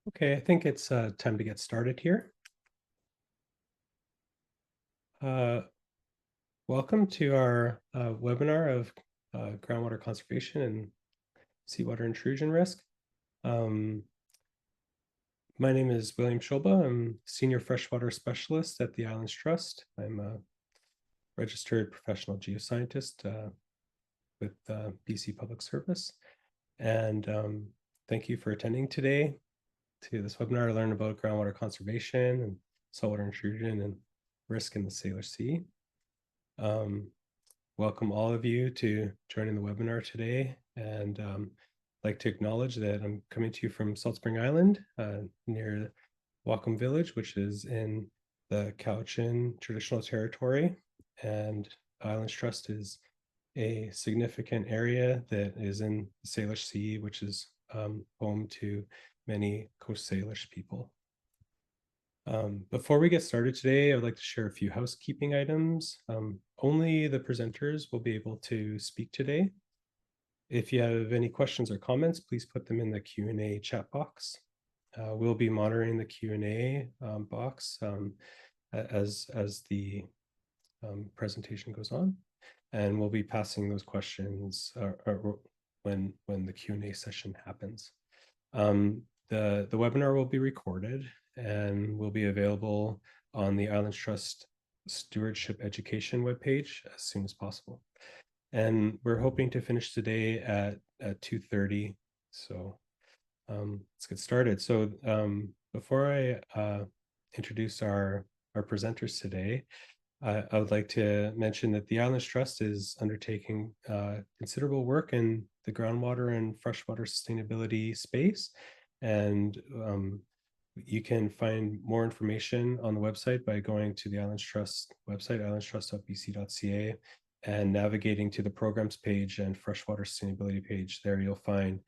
Okay, I think it's time to get started here. Welcome to our webinar of groundwater conservation and seawater intrusion risk. My name is William Scholba. I'm Senior Freshwater Specialist at the Islands Trust. I'm a registered professional geoscientist with BC Public Service. And thank you for attending today to this webinar to learn about groundwater conservation and saltwater intrusion and risk in the Salish Sea. Welcome all of you to joining the webinar today, and like to acknowledge that I'm coming to you from Salt Spring Island near Wacom Village, which is in the Cowichan traditional territory, and Islands Trust is a significant area that is in the Salish Sea, which is home to many Coast Salish people. Before we get started today, I would like to share a few housekeeping items. Only the presenters will be able to speak today. If you have any questions or comments, please put them in the Q&A chat box. We'll be monitoring the Q&A box as the presentation goes on, and we'll be passing those questions when the Q&A session happens. The webinar will be recorded and will be available on the Islands Trust Stewardship Education webpage as soon as possible. And we're hoping to finish today at 2:30. So let's get started. So before I introduce our presenters today, I would like to mention that the Islands Trust is undertaking considerable work in the groundwater and freshwater sustainability space. And you can find more information on the website by going to the Islands Trust website, islandstrust.bc.ca, and navigating to the programs page and freshwater sustainability page. There you'll find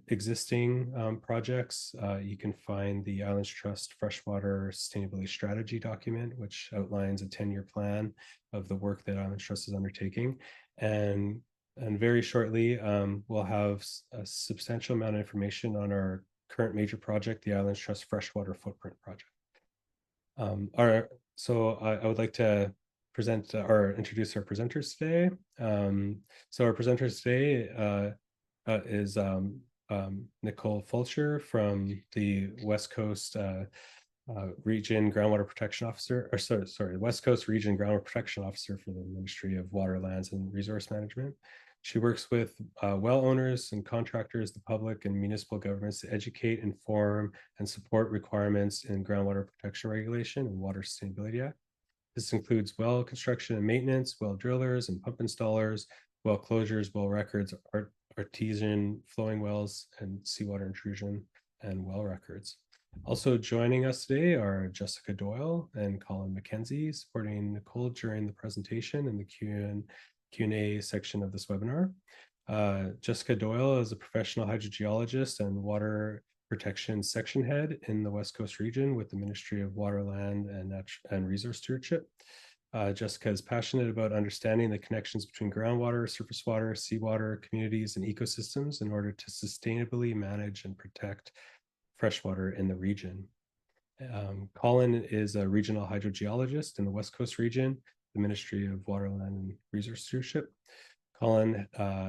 existing projects. You can find the Islands Trust Freshwater Sustainability Strategy document, which outlines a 10-year plan of the work that Islands Trust is undertaking. And very shortly, we'll have a substantial amount of information on our current major project, the Islands Trust Freshwater Footprint Project. So I would like to present or introduce our presenters today. So our presenters today is Nicole Fulcher from the West Coast Region Groundwater Protection Officer, or sorry, West Coast Region Groundwater Protection Officer for the Ministry of Water, Lands, and Resource Management. She works with well owners and contractors, the public, and municipal governments to educate, inform, and support requirements in groundwater protection regulation and Water Sustainability Act. This includes well construction and maintenance, well drillers and pump installers, well closures, well records, artesian flowing wells, and seawater intrusion and well records. Also joining us today are Jessica Doyle and Colin McKenzie, supporting Nicole during the presentation and the Q&A section of this webinar. Jessica Doyle is a professional hydrogeologist and water protection section head in the West Coast region with the Ministry of Water, Land, and Resource Stewardship. Jessica is passionate about understanding the connections between groundwater, surface water, seawater, communities, and ecosystems in order to sustainably manage and protect freshwater in the region. Colin is a regional hydrogeologist in the West Coast region, the Ministry of Water, Land, and Resource Stewardship. Colin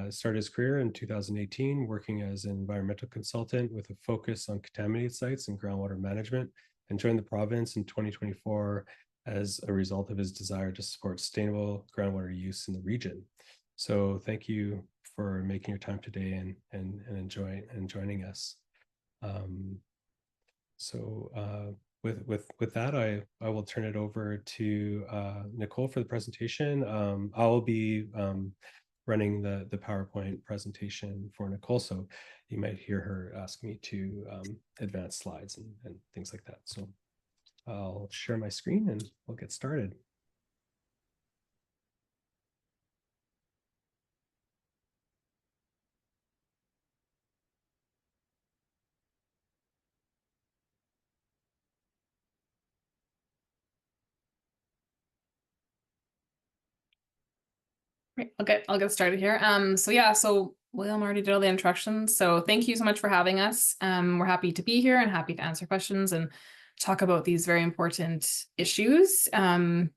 started his career in 2018 working as an environmental consultant with a focus on contaminated sites and groundwater management, and joined the province in 2024 as a result of his desire to support sustainable groundwater use in the region. So thank you for making your time today and joining us. With that, I will turn it over to Nicole for the presentation. I will be running the PowerPoint presentation for Nicole, so you might hear her ask me to advance slides and things like that. So I'll share my screen and we'll get started. Okay, I'll get started here. So William already did all the introductions, so thank you so much for having us. We're happy to be here and happy to answer questions and talk about these very important issues. I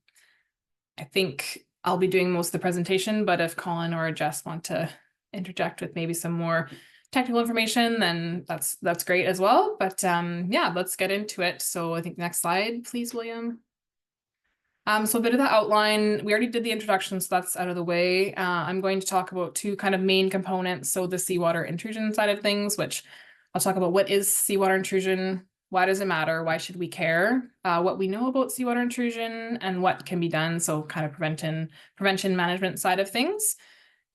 think I'll be doing most of the presentation, but if Colin or Jess want to interject with maybe some more technical information, then that's great as well. But yeah, let's get into it. So I think next slide, please, William. So a bit of the outline, we already did the introduction, so that's out of the way. I'm going to talk about two kind of main components. So the seawater intrusion side of things, which I'll talk about what is seawater intrusion, why does it matter, why should we care, what we know about seawater intrusion and what can be done. So kind of prevention management side of things.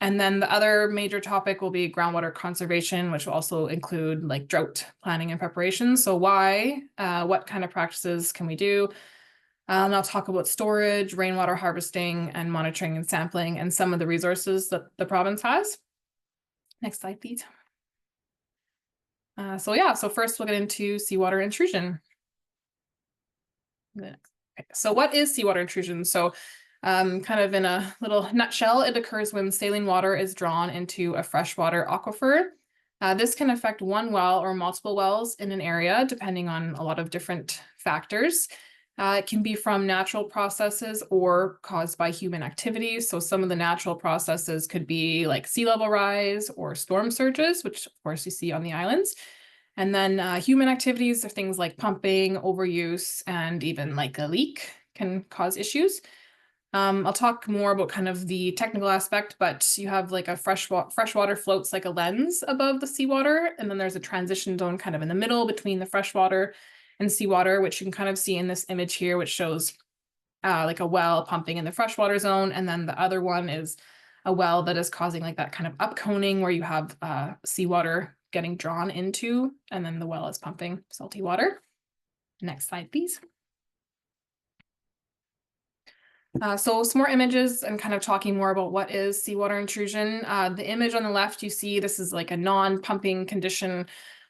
And then the other major topic will be groundwater conservation, which will also include like drought planning and preparation. So why, what kind of practices can we do? And I'll talk about storage, rainwater harvesting, and monitoring and sampling, and some of the resources that the province has. Next slide, please. So first we'll get into seawater intrusion. Okay. So what is seawater intrusion? So kind of in a little nutshell, it occurs when saline water is drawn into a freshwater aquifer. This can affect one well or multiple wells in an area, depending on a lot of different factors. It can be from natural processes or caused by human activities. So some of the natural processes could be like sea level rise or storm surges, which of course you see on the islands. And then human activities are things like pumping, overuse, and even like a leak can cause issues. I'll talk more about kind of the technical aspect, but you have like a freshwater floats like a lens above the seawater, and then there's a transition zone kind of in the middle between the freshwater and seawater, which you can kind of see in this image here, which shows like a well pumping in the freshwater zone. And then the other one is a well that is causing like that kind of upconing where you have seawater getting drawn into, and then the well is pumping salty water. Next slide, please. So some more images and kind of talking more about what is seawater intrusion. The image on the left, you see this is like a non-pumping condition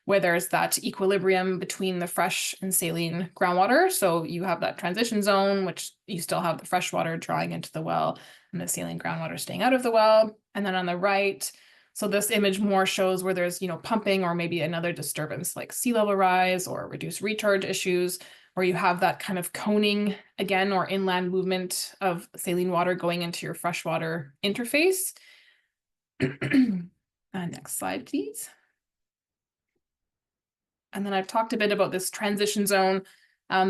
where there's that equilibrium between the fresh and saline groundwater. So you have that transition zone, which you still have the fresh water drawing into the well and the saline groundwater staying out of the well. And then on the right, so this image more shows where there's, pumping or maybe another disturbance like sea level rise or reduced recharge issues, where you have that kind of coning again or inland movement of saline water going into your freshwater interface. Next slide, please. And then I've talked a bit about this transition zone.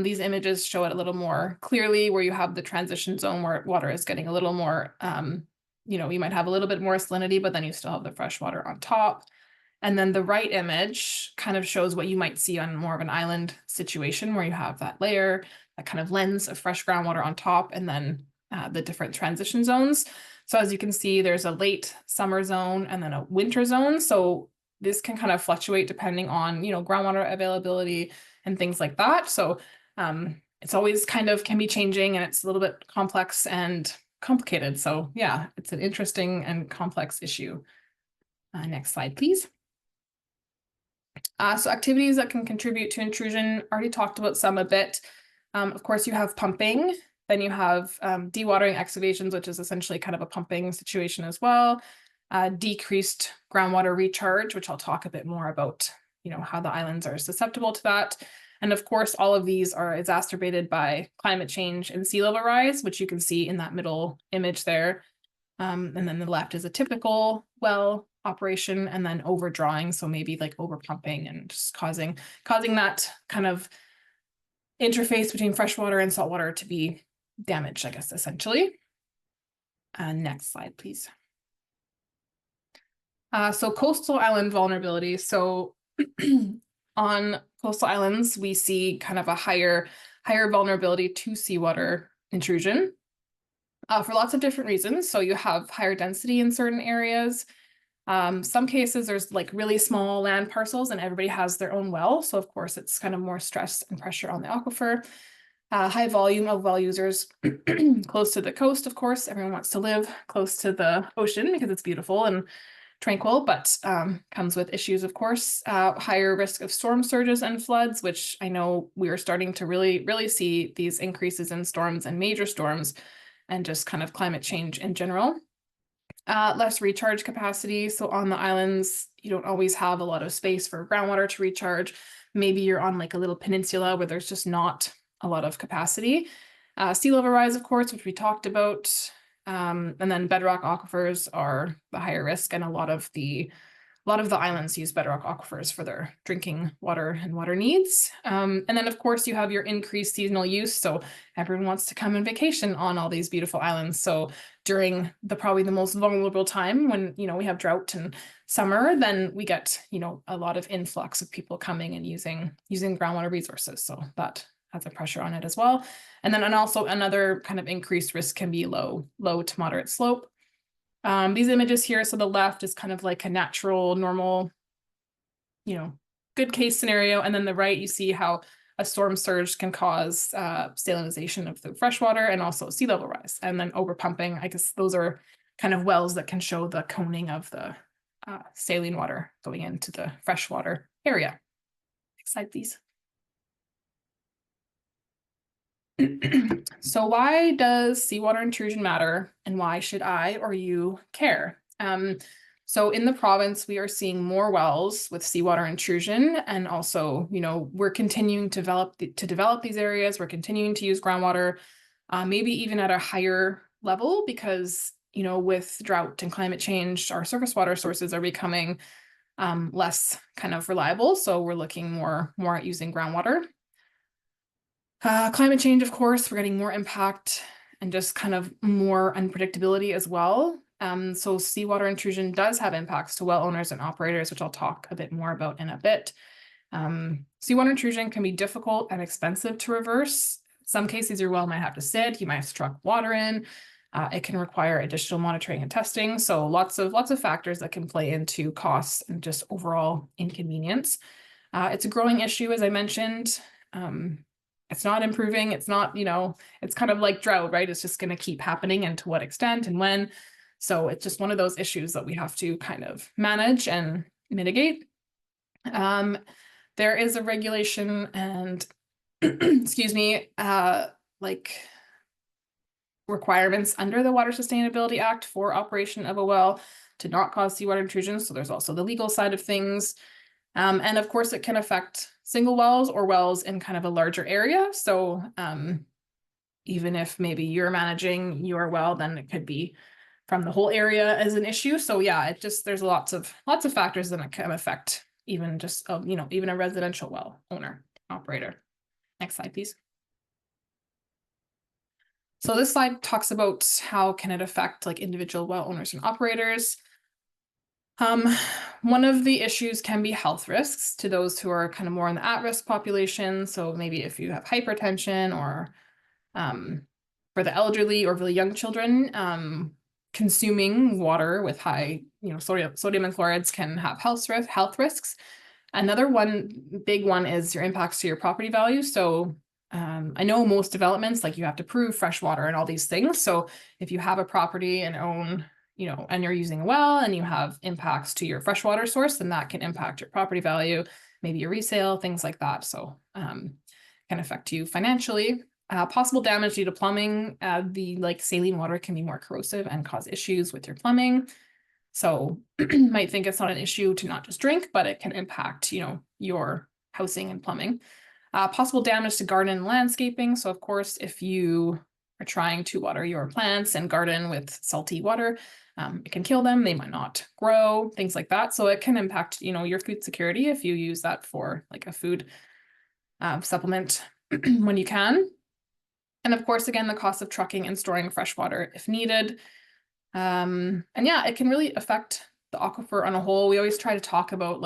These images show it a little more clearly where you have the transition zone where water is getting a little more, you might have a little bit more salinity, but then you still have the fresh water on top. And then the right image kind of shows what you might see on more of an island situation where you have that layer, that kind of lens of fresh groundwater on top, and then the different transition zones. So as you can see, there's a late summer zone and then a winter zone. So this can kind of fluctuate depending on, groundwater availability and things like that. So it's always kind of can be changing and it's a little bit complex and complicated. So yeah, it's an interesting and complex issue. Next slide, please. So activities that can contribute to intrusion, already talked about some a bit. Of course, you have pumping, then you have dewatering excavations, which is essentially kind of a pumping situation as well. Decreased groundwater recharge, which I'll talk a bit more about, how the islands are susceptible to that. And of course, all of these are exacerbated by climate change and sea level rise, which you can see in that middle image there. And then the left is a typical well operation, and then overdrawing, so maybe like over pumping and just causing that kind of interface between freshwater and saltwater to be damaged, I guess, essentially. Next slide, please. So coastal island vulnerability. So on coastal islands, we see kind of a higher vulnerability to seawater intrusion for lots of different reasons. So you have higher density in certain areas. Some cases there's like really small land parcels and everybody has their own well. So of course it's kind of more stress and pressure on the aquifer. High volume of well users close to the coast, of course. Everyone wants to live close to the ocean because it's beautiful and tranquil, but comes with issues, of course. Higher risk of storm surges and floods, which I know we are starting to really see these increases in storms and major storms and just kind of climate change in general. Less recharge capacity. So on the islands, you don't always have a lot of space for groundwater to recharge. Maybe you're on like a little peninsula where there's just not a lot of capacity. Sea level rise, of course, which we talked about. And then bedrock aquifers are the higher risk, and a lot of the islands use bedrock aquifers for their drinking water and water needs. And then, of course, you have your increased seasonal use. So everyone wants to come on vacation on all these beautiful islands. So during probably the most vulnerable time when, we have drought and summer, then we get, a lot of influx of people coming and using groundwater resources. So that has a pressure on it as well. And also another kind of increased risk can be low to moderate slope. These images here, so the left is kind of like a natural, normal, good case scenario. And then the right, you see how a storm surge can cause salinization of the freshwater and also sea level rise. And then overpumping, I guess those are kind of wells that can show the coning of the saline water going into the freshwater area. Next slide, please. So why does seawater intrusion matter, and why should I or you care? So in the province, we are seeing more wells with seawater intrusion, and also, we're continuing to develop these areas. We're continuing to use groundwater, maybe even at a higher level, because with drought and climate change, our surface water sources are becoming less kind of reliable. So we're looking more at using groundwater. Climate change, of course, we're getting more impact and just kind of more unpredictability as well. So seawater intrusion does have impacts to well owners and operators, which I'll talk a bit more about in a bit. Seawater intrusion can be difficult and expensive to reverse. In some cases, your well might have to sit, you might have to truck water in. It can require additional monitoring and testing. So lots of factors that can play into costs and just overall inconvenience. It's a growing issue, as I mentioned. It's not improving. It's not, it's kind of like drought, right? It's just going to keep happening, and to what extent and when. So it's just one of those issues that we have to kind of manage and mitigate. There is a regulation and, excuse me, like requirements under the Water Sustainability Act for operation of a well to not cause seawater intrusion. So there's also the legal side of things. And of course, it can affect single wells or wells in kind of a larger area. So even if maybe you're managing your well, then it could be from the whole area as an issue. So yeah, there's lots of factors that can affect even just even a residential well owner operator. Next slide, please. So this slide talks about how can it affect like individual well owners and operators. One of the issues can be health risks to those who are kind of more in the at-risk population. So maybe if you have hypertension, or for the elderly or really young children, consuming water with high, sodium and chlorides can have health risks. Another big one is your impacts to your property value. So I know most developments, like you have to prove fresh water and all these things. So if you have a property and own, and you're using a well and you have impacts to your freshwater source, then that can impact your property value, maybe your resale, things like that. So can affect you financially. Possible damage due to plumbing. The saline water can be more corrosive and cause issues with your plumbing. So you might think it's not an issue to not just drink, but it can impact, your housing and plumbing. Possible damage to garden and landscaping. So of course, if you are trying to water your plants and garden with salty water, it can kill them. They might not grow, things like that. So it can impact, your food security if you use that for like a food supplement when you can. And of course, again, the cost of trucking and storing fresh water if needed. And yeah, it can really affect the aquifer on a whole. We always try to talk about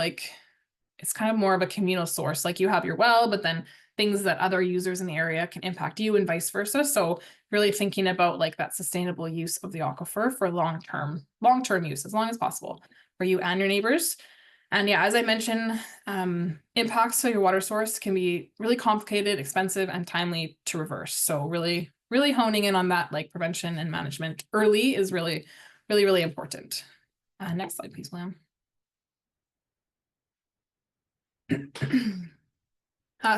it's kind of more of a communal source. Like you have your well, but then things that other users in the area can impact you and vice versa. So really thinking about that sustainable use of the aquifer for long-term use as long as possible for you and your neighbors. And yeah, as I mentioned, impacts to your water source can be really complicated, expensive, and timely to reverse. So really, really honing in on that, prevention and management early is really, really, really important. Next slide, please, William.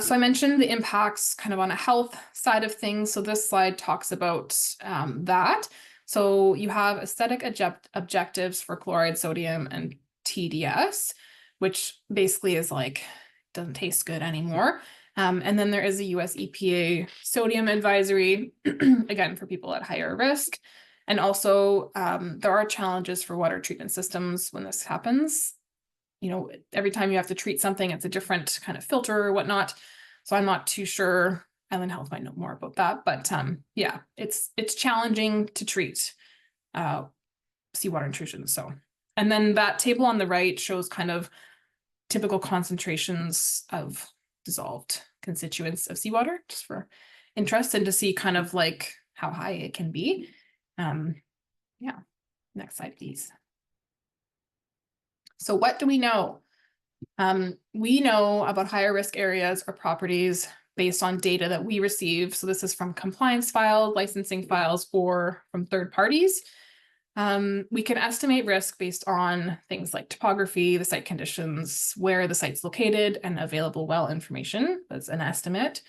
So I mentioned the impacts kind of on a health side of things. So this slide talks about that. So you have aesthetic objectives for chloride, sodium, and TDS, which basically is like, doesn't taste good anymore. And then there is a US EPA sodium advisory, again, for people at higher risk. And also there are challenges for water treatment systems when this happens. You know, every time you have to treat something, it's a different kind of filter or whatnot. So I'm not too sure. Island Health might know more about that, but yeah, it's challenging to treat seawater intrusion. So, and then that table on the right shows kind of typical concentrations of dissolved constituents of seawater, just for interest and to see kind of like how high it can be. Yeah, next slide, please. So what do we know? We know about higher risk areas or properties based on data that we receive. So this is from compliance files, licensing files, or from third parties. We can estimate risk based on things like topography, the site conditions, where the site's located, and available well information. That's an estimate.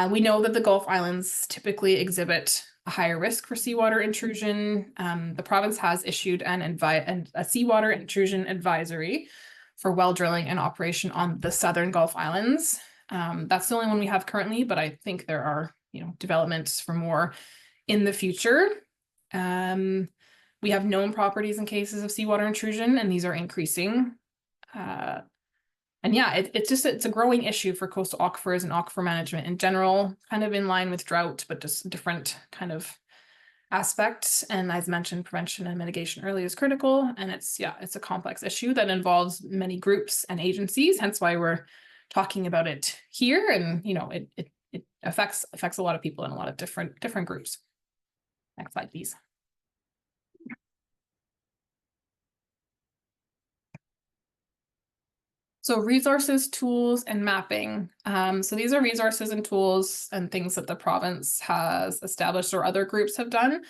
We know that the Gulf Islands typically exhibit a higher risk for seawater intrusion. The province has issued a seawater intrusion advisory for well drilling and operation on the southern Gulf Islands. That's the only one we have currently, but I think there are, you know, developments for more in the future. We have known properties and cases of seawater intrusion, and these are increasing. And yeah, it's a growing issue for coastal aquifers and aquifer management in general, kind of in line with drought, but just different kind of aspects. And as mentioned, prevention and mitigation early is critical. And it's a complex issue that involves many groups and agencies, hence why we're talking about it here. And you know, it affects a lot of people in a lot of different groups. Next slide, please. So resources, tools, and mapping. So these are resources and tools and things that the province has established or other groups have done.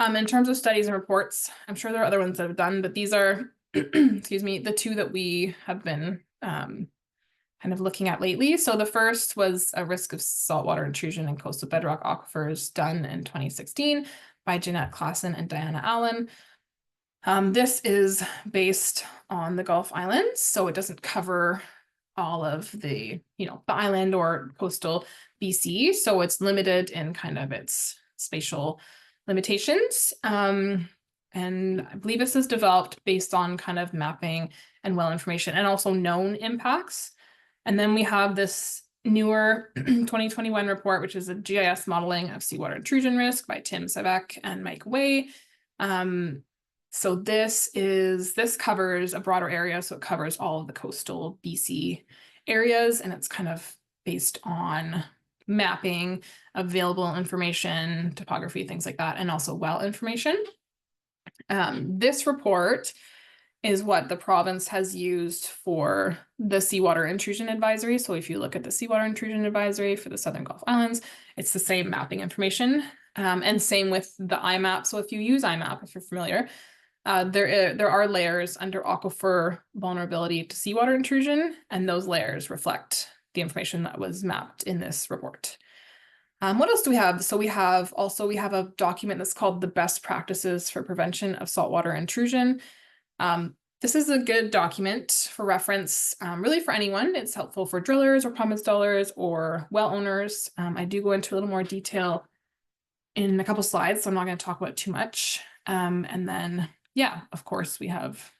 In terms of studies and reports, I'm sure there are other ones that have done, but these are, excuse me, the two that we have been kind of looking at lately. So the first was a risk of saltwater intrusion in coastal bedrock aquifers done in 2016 by Jeanette Klassen and Diana Allen. This is based on the Gulf Islands, so it doesn't cover all of the, you know, the island or coastal BC. So it's limited in kind of its spatial limitations. And I believe this is developed based on kind of mapping and well information and also known impacts. And then we have this newer 2021 report, which is a GIS modeling of seawater intrusion risk by Tim Savek and Mike Way. So this covers a broader area. So it covers all of the coastal BC areas, and it's kind of based on mapping, available information, topography, things like that, and also well information. This report is what the province has used for the seawater intrusion advisory. So if you look at the seawater intrusion advisory for the Southern Gulf Islands, it's the same mapping information, and same with the IMAP. So if you use IMAP, if you're familiar, there are layers under aquifer vulnerability to seawater intrusion, and those layers reflect the information that was mapped in this report. What else do we have? So we have a document that's called the Best Practices for Prevention of Saltwater Intrusion. This is a good document for reference, really for anyone. It's helpful for drillers or pump installers or well owners. I do go into a little more detail in a couple slides, so I'm not going to talk about too much. And then, yeah, of course, we have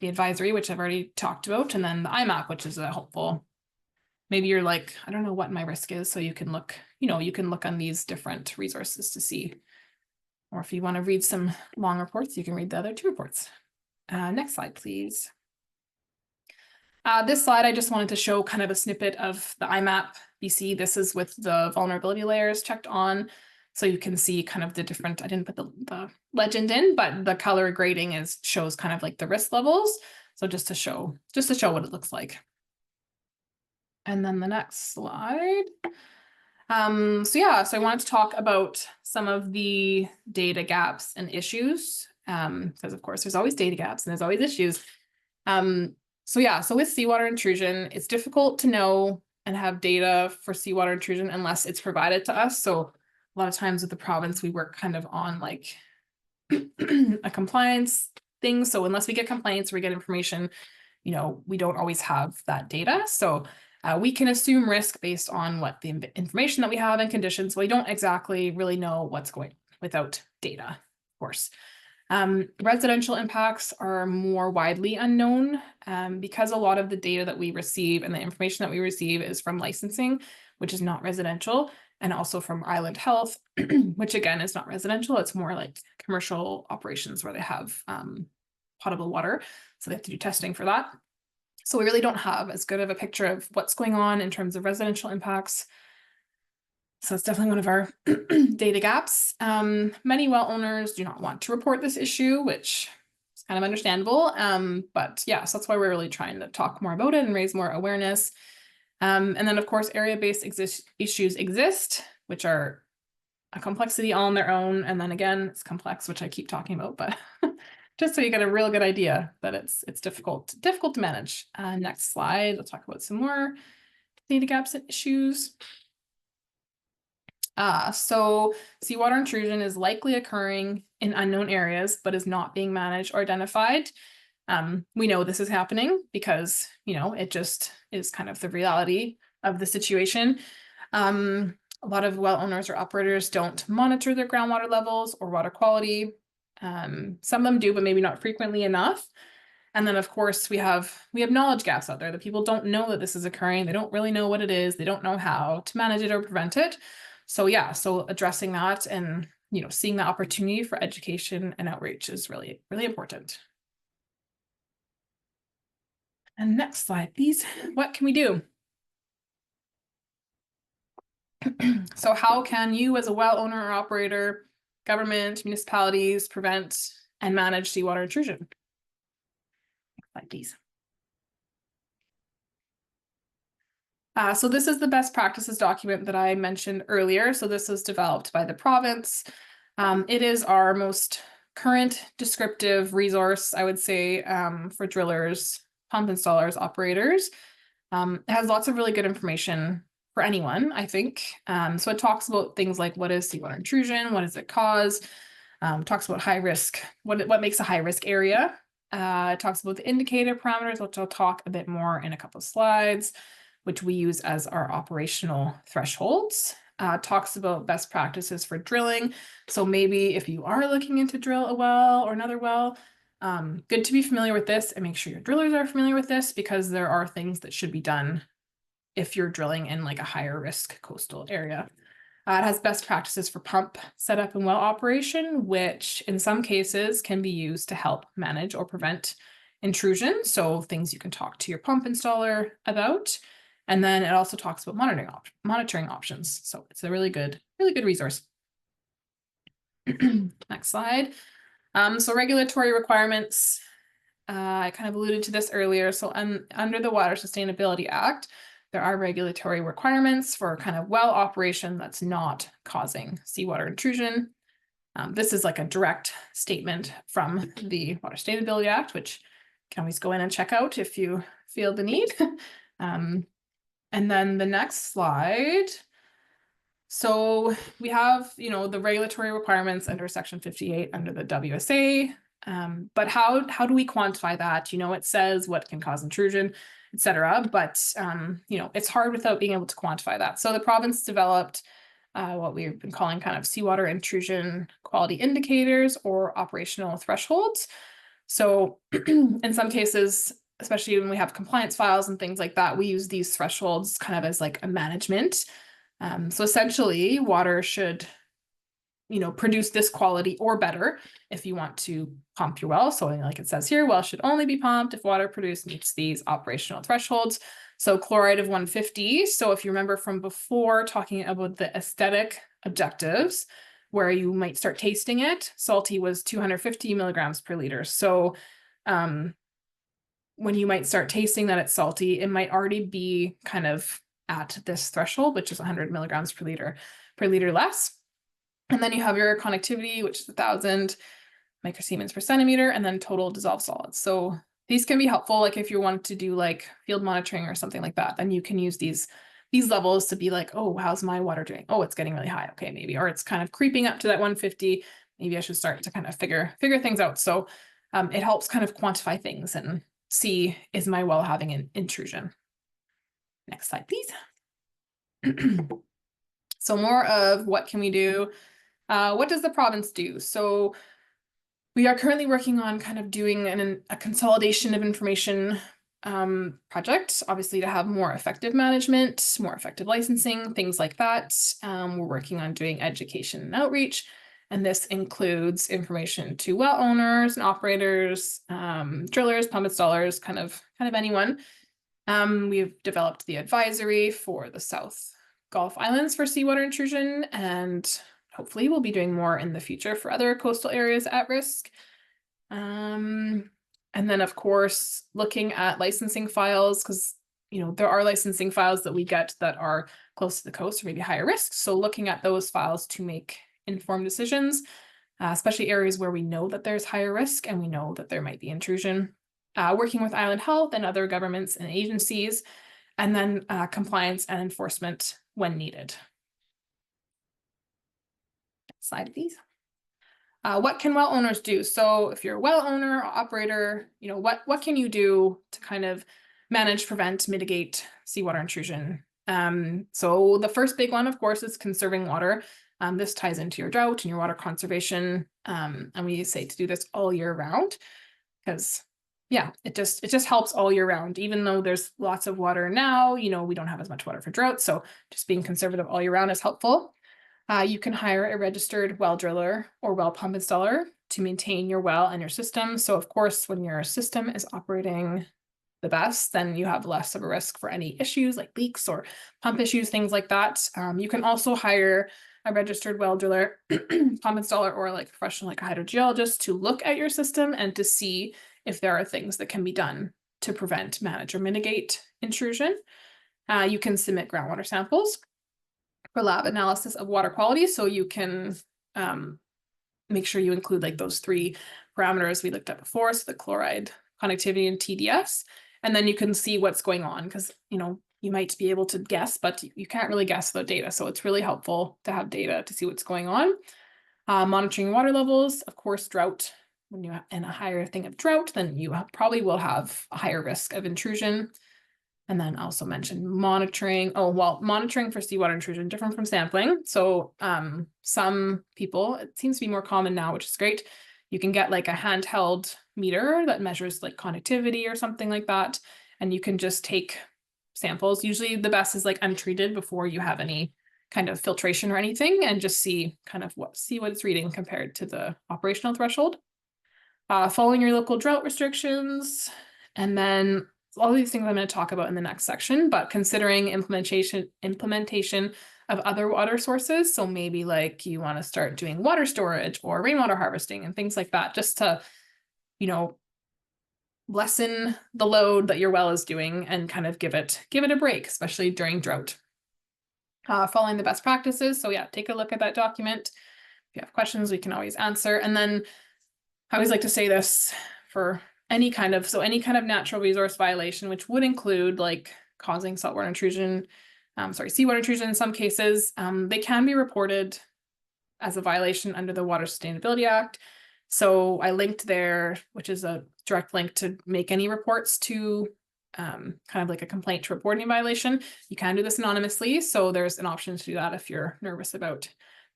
the advisory, which I've already talked about, and then the IMAP, which is a helpful. Maybe you're like, I don't know what my risk is, so you can look, you can look on these different resources to see. Or if you want to read some long reports, you can read the other two reports. Next slide, please. This slide, I just wanted to show kind of a snippet of the IMAP BC. This is with the vulnerability layers checked on. So you can see kind of the different, I didn't put the legend in, but the color grading shows kind of like the risk levels. So just to show what it looks like. And then the next slide. So I wanted to talk about some of the data gaps and issues, because of course there's always data gaps and there's always issues. So with seawater intrusion, it's difficult to know and have data for seawater intrusion unless it's provided to us. So a lot of times with the province, we work kind of on like a compliance thing. So unless we get complaints, we get information, you know, we don't always have that data. So we can assume risk based on what the information that we have and conditions. We don't exactly really know what's going on without data, of course. Residential impacts are more widely unknown because a lot of the data that we receive and the information that we receive is from licensing, which is not residential, and also from island health, which again is not residential. It's more like commercial operations where they have potable water. So they have to do testing for that. So we really don't have as good of a picture of what's going on in terms of residential impacts. So it's definitely one of our data gaps. Many well owners do not want to report this issue, which is kind of understandable. But yeah, so that's why we're really trying to talk more about it and raise more awareness. And then of course, area-based issues exist, which are a complexity all on their own. And then again, it's complex, which I keep talking about, but just so you get a real good idea that it's difficult to manage. Next slide, we'll talk about some more data gaps and issues. So seawater intrusion is likely occurring in unknown areas, but is not being managed or identified. We know this is happening because, you know, it just is kind of the reality of the situation. A lot of well owners or operators don't monitor their groundwater levels or water quality. Some of them do, but maybe not frequently enough. And then of course we have knowledge gaps out there that people don't know that this is occurring. They don't really know what it is. They don't know how to manage it or prevent it. So yeah, so addressing that and, you know, seeing the opportunity for education and outreach is really, really important. And next slide, please. What can we do? So how can you as a well owner or operator, government, municipalities prevent and manage seawater intrusion? Next slide, please. So this is the best practices document that I mentioned earlier. So this was developed by the province. It is our most current descriptive resource, I would say, for drillers, pump installers, operators. It has lots of really good information for anyone, I think. So it talks about things like what is seawater intrusion, what does it cause, talks about high risk, what makes a high risk area. It talks about the indicator parameters, which I'll talk a bit more in a couple of slides, which we use as our operational thresholds. Talks about best practices for drilling. So maybe if you are looking to drill a well or another well, good to be familiar with this and make sure your drillers are familiar with this because there are things that should be done if you're drilling in like a higher risk coastal area. It has best practices for pump setup and well operation, which in some cases can be used to help manage or prevent intrusion. So things you can talk to your pump installer about. And then it also talks about monitoring options. So it's a really good resource. Next slide. So regulatory requirements, I kind of alluded to this earlier. So under the Water Sustainability Act, there are regulatory requirements for kind of well operation that's not causing seawater intrusion. This is like a direct statement from the Water Sustainability Act, which you can always go in and check out if you feel the need. And then the next slide. So we have, you know, the regulatory requirements under Section 58 under the WSA. But how do we quantify that? You know, it says what can cause intrusion, etc. But, you know, it's hard without being able to quantify that. So the province developed what we've been calling kind of seawater intrusion quality indicators or operational thresholds. So in some cases, especially when we have compliance files and things like that, we use these thresholds kind of as like a management. So essentially water should, you know, produce this quality or better if you want to pump your well. So like it says here, well should only be pumped if water produced meets these operational thresholds. So chloride of 150. So if you remember from before talking about the aesthetic objectives, where you might start tasting it, salty was 250 milligrams per liter. So when you might start tasting that it's salty, it might already be kind of at this threshold, which is 100 milligrams per liter less. And then you have your connectivity, which is 1,000 microsiemens per centimeter, and then total dissolved solids. So these can be helpful, like if you want to do like field monitoring or something like that, then you can use these levels to be like, oh, how's my water doing? Oh, it's getting really high. Okay, maybe, or it's kind of creeping up to that 150. maybe I should start to kind of figure things out. So it helps kind of quantify things and see, is my well having an intrusion? Next slide, please. So more of what can we do? What does the province do? So we are currently working on kind of doing a consolidation of information project, obviously to have more effective management, more effective licensing, things like that. We're working on doing education and outreach, and this includes information to well owners and operators, drillers, pump installers, kind of anyone. We've developed the advisory for the South Gulf Islands for seawater intrusion, and hopefully we'll be doing more in the future for other coastal areas at risk. And then of course, looking at licensing files, because there are licensing files that we get that are close to the coast or maybe higher risk. So looking at those files to make informed decisions, especially areas where we know that there's higher risk and we know that there might be intrusion. Working with Island Health and other governments and agencies, and then compliance and enforcement when needed. Next slide, please. What can well owners do? So if you're a well owner or operator, what can you do to kind of manage, prevent, mitigate seawater intrusion? So the first big one, of course, is conserving water. This ties into your drought and your water conservation. And we say to do this all year round, because yeah, it just helps all year round. Even though there's lots of water now, we don't have as much water for drought. So just being conservative all year round is helpful. You can hire a registered well driller or well pump installer to maintain your well and your system. So of course, when your system is operating the best, then you have less of a risk for any issues like leaks or pump issues, things like that. You can also hire a registered well driller, pump installer, or like professional like a hydrogeologist to look at your system and to see if there are things that can be done to prevent, manage, or mitigate intrusion. You can submit groundwater samples for lab analysis of water quality. So you can make sure you include like those 3 parameters we looked at before. So the chloride, conductivity, and TDS. And then you can see what's going on, because, you might be able to guess, but you can't really guess without data. So it's really helpful to have data to see what's going on. Monitoring water levels, of course, drought. When you're in a higher thing of drought, then you probably will have a higher risk of intrusion. And then also mention monitoring. Oh, well, monitoring for seawater intrusion, different from sampling. So some people, it seems to be more common now, which is great. You can get like a handheld meter that measures like conductivity or something like that. And you can just take samples. Usually the best is like untreated before you have any kind of filtration or anything, and just see kind of what it's reading compared to the operational threshold. Following your local drought restrictions, and then all these things I'm going to talk about in the next section, but considering implementation of other water sources. So maybe like you want to start doing water storage or rainwater harvesting and things like that, just to, lessen the load that your well is doing and kind of give it a break, especially during drought. Following the best practices. So yeah, take a look at that document. If you have questions, we can always answer. And then I always like to say this for any kind of natural resource violation, which would include like causing saltwater intrusion, seawater intrusion in some cases, they can be reported as a violation under the Water Sustainability Act. So I linked there, which is a direct link to make any reports to kind of like a complaint to reporting a violation. You can do this anonymously. So there's an option to do that if you're nervous about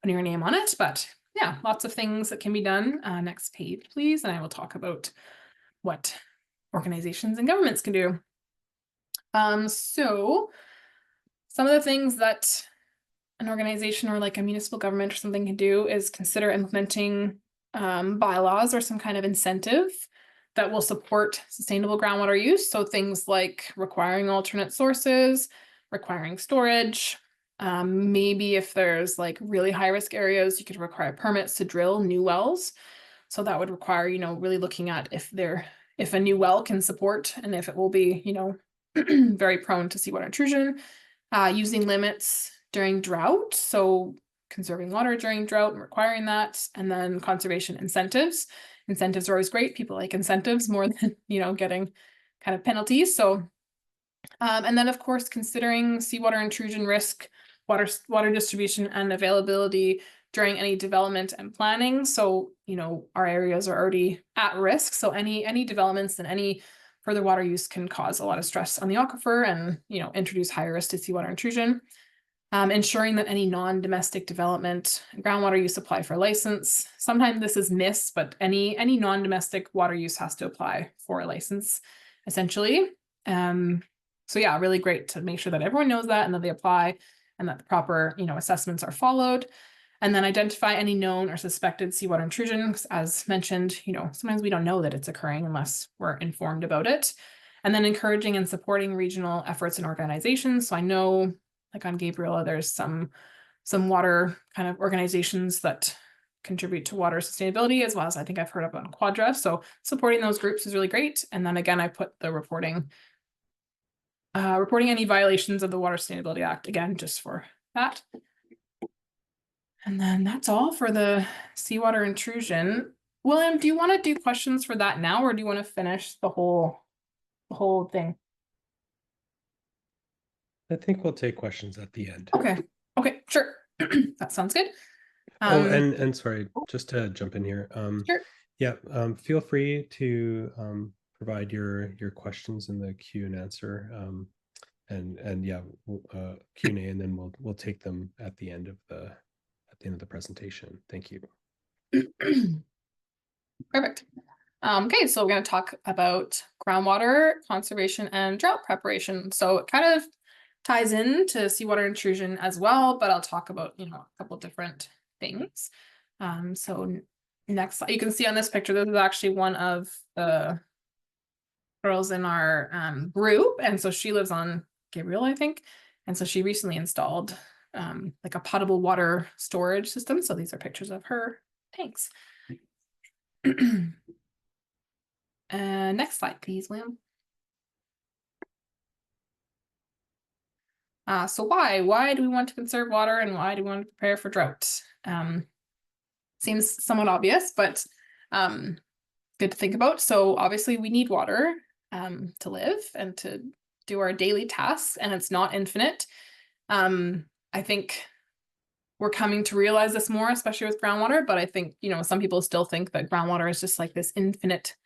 putting your name on it. But yeah, lots of things that can be done. Next page, please. And I will talk about what organizations and governments can do. So some of the things that an organization or like a municipal government or something can do is consider implementing bylaws or some kind of incentive that will support sustainable groundwater use. So things like requiring alternate sources, requiring storage. Maybe if there's like really high risk areas, you could require permits to drill new wells. So that would require, really looking at if a new well can support and if it will be, very prone to seawater intrusion. Using limits during drought. So conserving water during drought and requiring that. And then conservation incentives. Incentives are always great. People like incentives more than, getting kind of penalties. So, and then of course, considering seawater intrusion risk, water distribution and availability during any development and planning. So, you know, our areas are already at risk. So any developments and any further water use can cause a lot of stress on the aquifer and, you know, introduce higher risk to seawater intrusion. Ensuring that any non-domestic development groundwater use apply for license. Sometimes this is missed, but any non-domestic water use has to apply for a license, essentially. So yeah, really great to make sure that everyone knows that and that they apply and that the proper, you know, assessments are followed. And then identify any known or suspected seawater intrusion. As mentioned, you know, sometimes we don't know that it's occurring unless we're informed about it. And then encouraging and supporting regional efforts and organizations. So I know, like on Gabriela, there's some water kind of organizations that contribute to water sustainability, as well as I think I've heard about Quadra. So supporting those groups is really great. And then again, I put the reporting any violations of the Water Sustainability Act, again, just for that. And then that's all for the seawater intrusion. William, do you want to do questions for that now, or do you want to finish the whole thing? I think we'll take questions at the end. Okay, sure. That sounds good. Oh, and sorry, just to jump in here. Sure. Yeah, feel free to provide your questions in the Q and answer. And yeah, Q&A, and then we'll take them at the end of the presentation. Thank you. Perfect. Okay, so we're going to talk about groundwater conservation and drought preparation. So it kind of ties into seawater intrusion as well, but I'll talk about, you know, a couple different things. So next, you can see on this picture, this is actually one of the girls in our group, and so she lives on Gabriel, I think, and so she recently installed like a potable water storage system. So these are pictures of her tanks. Next slide, please, William. So why do we want to conserve water, and why do we want to prepare for drought? Seems somewhat obvious, but good to think about. So obviously we need water to live and to do our daily tasks, and it's not infinite. I think we're coming to realize this more, especially with groundwater, but I think, you know, some people still think that groundwater is just like this infinite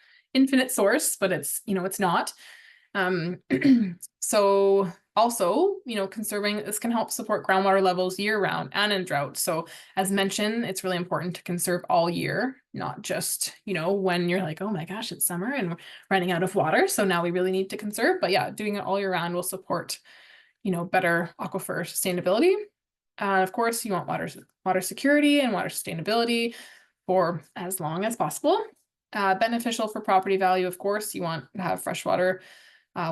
source, but it's, you know, it's not. So also, you know, conserving this can help support groundwater levels year round and in drought. So as mentioned, it's really important to conserve all year, not just, you know, when you're like, oh my gosh, it's summer and we're running out of water, so now we really need to conserve. But yeah, doing it all year round will support, you know, better aquifer sustainability. Of course, you want water security and water sustainability for as long as possible. Beneficial for property value, of course, you want to have freshwater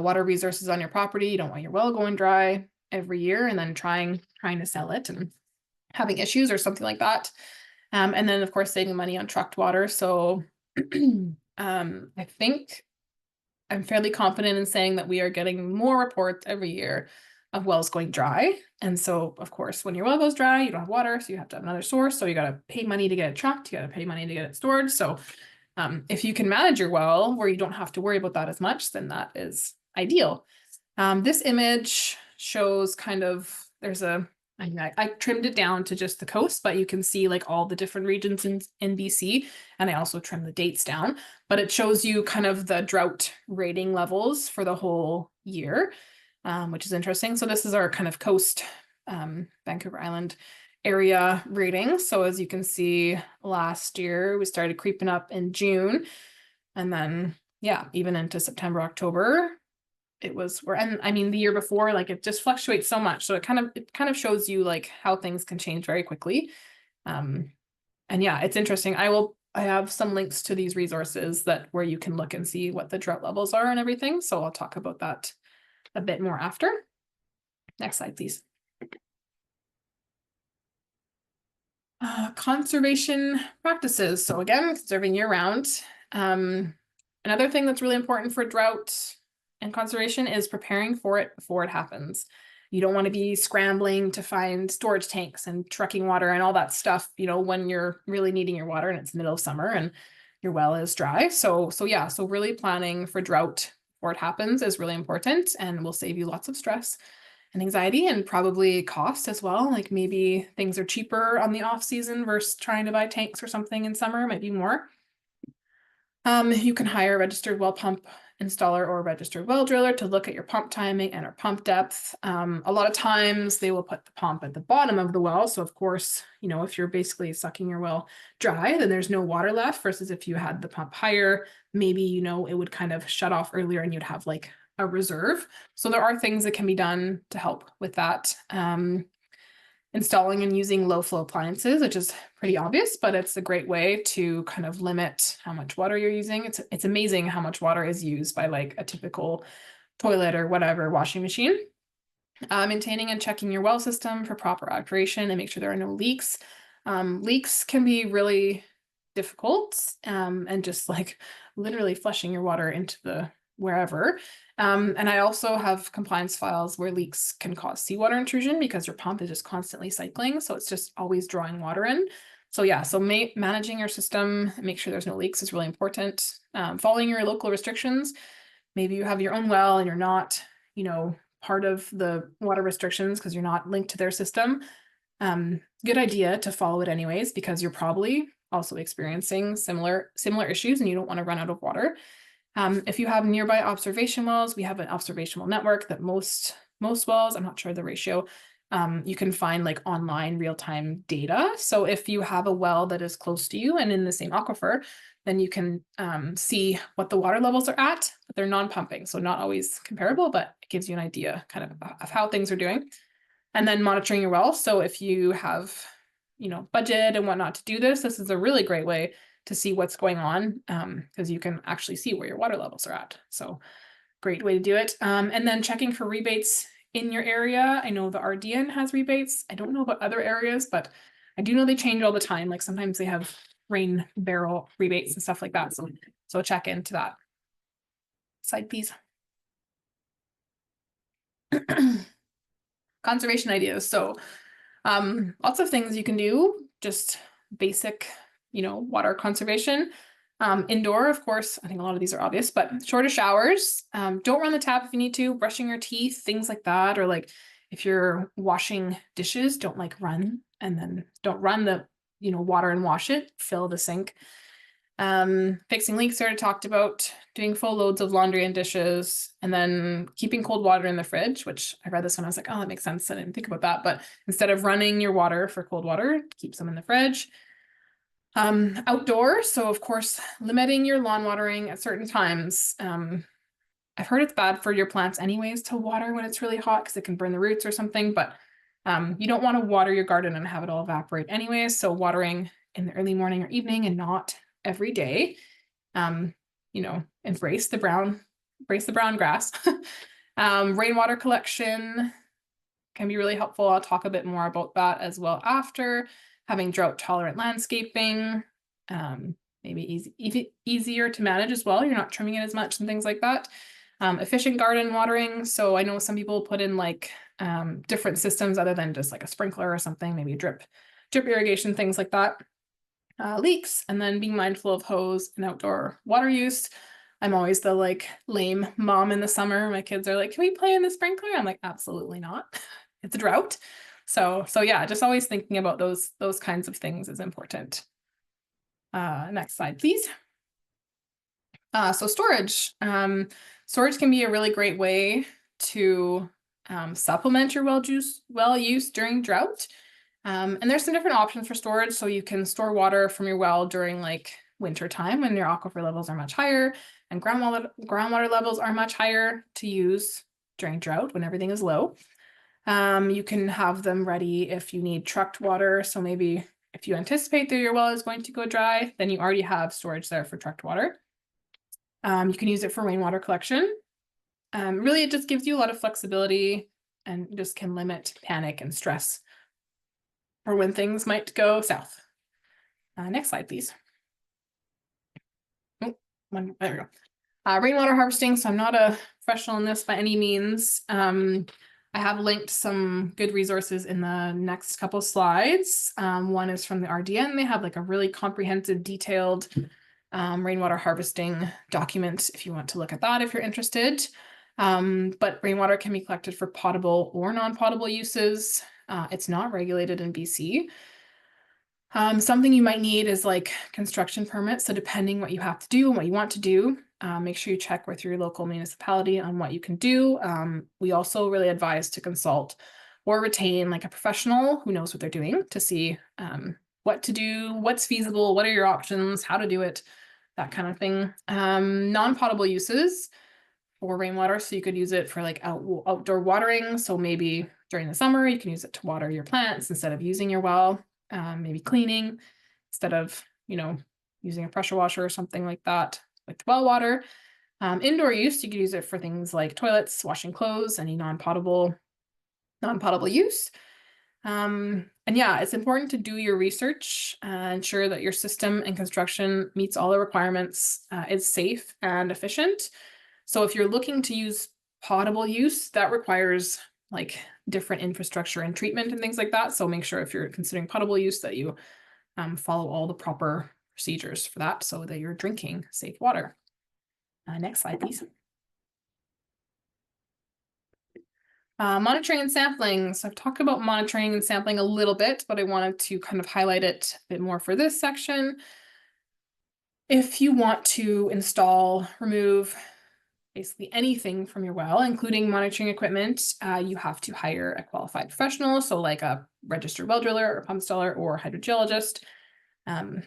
water resources on your property. You don't want your well going dry every year and then trying to sell it and having issues or something like that. And then, of course, saving money on trucked water. So I think I'm fairly confident in saying that we are getting more reports every year of wells going dry. And so, of course, when your well goes dry, you don't have water, so you have to have another source. So you got to pay money to get it trucked, you got to pay money to get it stored. So if you can manage your well where you don't have to worry about that as much, then that is ideal. This image shows kind of, I trimmed it down to just the coast, but you can see like all the different regions in BC, and I also trimmed the dates down, but it shows you kind of the drought rating levels for the whole year, which is interesting. So this is our kind of coast, Vancouver Island area rating. So as you can see, last year we started creeping up in June, and then yeah, even into September, October, and I mean the year before, like it just fluctuates so much. So it kind of shows you like how things can change very quickly. And yeah, it's interesting. I have some links to these resources where you can look and see what the drought levels are and everything. So I'll talk about that a bit more after. Next slide, please. Conservation practices. So again, conserving year round. Another thing that's really important for drought and conservation is preparing for it before it happens. You don't want to be scrambling to find storage tanks and trucking water and all that stuff, you know, when you're really needing your water and it's the middle of summer and your well is dry. So yeah, so really planning for drought before it happens is really important and will save you lots of stress. and anxiety, and probably cost as well. Like maybe things are cheaper on the off season versus trying to buy tanks or something in summer, might be more. You can hire a registered well pump installer or a registered well driller to look at your pump timing and our pump depth. A lot of times they will put the pump at the bottom of the well. So of course, you know, if you're basically sucking your well dry, then there's no water left, versus if you had the pump higher, maybe, you know, it would kind of shut off earlier and you'd have like a reserve. So there are things that can be done to help with that. Installing and using low flow appliances, which is pretty obvious, but it's a great way to kind of limit how much water you're using. It's amazing how much water is used by like a typical toilet or whatever washing machine. Maintaining and checking your well system for proper operation and make sure there are no leaks. Leaks can be really difficult, and just like literally flushing your water into the wherever. And I also have compliance files where leaks can cause seawater intrusion because your pump is just constantly cycling. So it's just always drawing water in. So yeah, so managing your system, make sure there's no leaks is really important. Following your local restrictions. Maybe you have your own well and you're not, you know, part of the water restrictions because you're not linked to their system. Good idea to follow it anyways, because you're probably also experiencing similar issues and you don't want to run out of water. If you have nearby observation wells, we have an observation well network that most wells, I'm not sure the ratio, you can find like online real-time data. So if you have a well that is close to you and in the same aquifer, then you can see what the water levels are at, but they're non-pumping. So not always comparable, but it gives you an idea kind of how things are doing. And then monitoring your well. So if you have, you know, budget and whatnot to do this, this is a really great way to see what's going on, because you can actually see where your water levels are at. So great way to do it. And then checking for rebates in your area. I know the RDN has rebates. I don't know about other areas, but I do know they change all the time. Like sometimes they have rain barrel rebates and stuff like that. So check into that. Slide, please. Conservation ideas. So lots of things you can do, just basic, you know, water conservation. Indoor, of course, I think a lot of these are obvious, but shorter showers. Don't run the tap if you need to, brushing your teeth, things like that. Or like if you're washing dishes, don't like run and then don't run the, you know, water and wash it, fill the sink. Fixing leaks already talked about, doing full loads of laundry and dishes, and then keeping cold water in the fridge, which I read this one, I was like, oh, that makes sense. I didn't think about that. But instead of running your water for cold water, keep some in the fridge. Outdoor, so of course, limiting your lawn watering at certain times. I've heard it's bad for your plants anyways to water when it's really hot because it can burn the roots or something, but you don't want to water your garden and have it all evaporate anyways. So watering in the early morning or evening and not every day. You know, embrace the brown grass. Rainwater collection can be really helpful. I'll talk a bit more about that as well after. Having drought tolerant landscaping, maybe easier to manage as well. You're not trimming it as much and things like that. Efficient garden watering. So I know some people put in like different systems other than just like a sprinkler or something, maybe drip irrigation, things like that. Leaks, and then being mindful of hose and outdoor water use. I'm always the like lame mom in the summer. My kids are like, can we play in the sprinkler? I'm like, absolutely not. It's a drought. So yeah, just always thinking about those kinds of things is important. Next slide, please. So storage. Storage can be a really great way to supplement your well use during drought. And there's some different options for storage. So you can store water from your well during like winter time when your aquifer levels are much higher and groundwater levels are much higher to use during drought when everything is low. You can have them ready if you need trucked water. So maybe if you anticipate that your well is going to go dry, then you already have storage there for trucked water. You can use it for rainwater collection. Really, it just gives you a lot of flexibility and just can limit panic and stress for when things might go south. Next slide, please. Oh, there we go. Rainwater harvesting. So I'm not a professional in this by any means. I have linked some good resources in the next couple slides. One is from the RDN. They have like a really comprehensive, detailed rainwater harvesting document if you want to look at that if you're interested. But rainwater can be collected for potable or non-potable uses. It's not regulated in BC. Something you might need is like construction permits. So depending what you have to do and what you want to do, make sure you check with your local municipality on what you can do. We also really advise to consult or retain like a professional who knows what they're doing to see what to do, what's feasible, what are your options, how to do it, that kind of thing. Non-potable uses for rainwater. So you could use it for like outdoor watering. So maybe during the summer, you can use it to water your plants instead of using your well. Maybe cleaning instead of, using a pressure washer or something like that with well water. Indoor use, you could use it for things like toilets, washing clothes, any non-potable use. And yeah, it's important to do your research, ensure that your system and construction meets all the requirements, is safe and efficient. So if you're looking to use potable use, that requires like different infrastructure and treatment and things like that. So make sure if you're considering potable use that you follow all the proper procedures for that so that you're drinking safe water. Next slide, please. Monitoring and sampling. So I've talked about monitoring and sampling a little bit, but I wanted to kind of highlight it a bit more for this section. If you want to install, remove, basically anything from your well, including monitoring equipment, you have to hire a qualified professional. So like a registered well driller or pump installer or hydrogeologist. And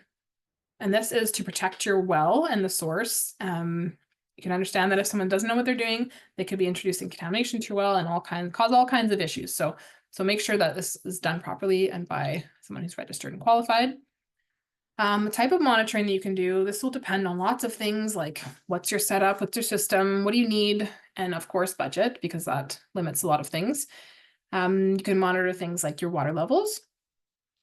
this is to protect your well and the source. You can understand that if someone doesn't know what they're doing, they could be introducing contamination to your well and cause all kinds of issues. So make sure that this is done properly and by someone who's registered and qualified. The type of monitoring that you can do, this will depend on lots of things like what's your setup, what's your system, what do you need, and of course budget, because that limits a lot of things. You can monitor things like your water levels,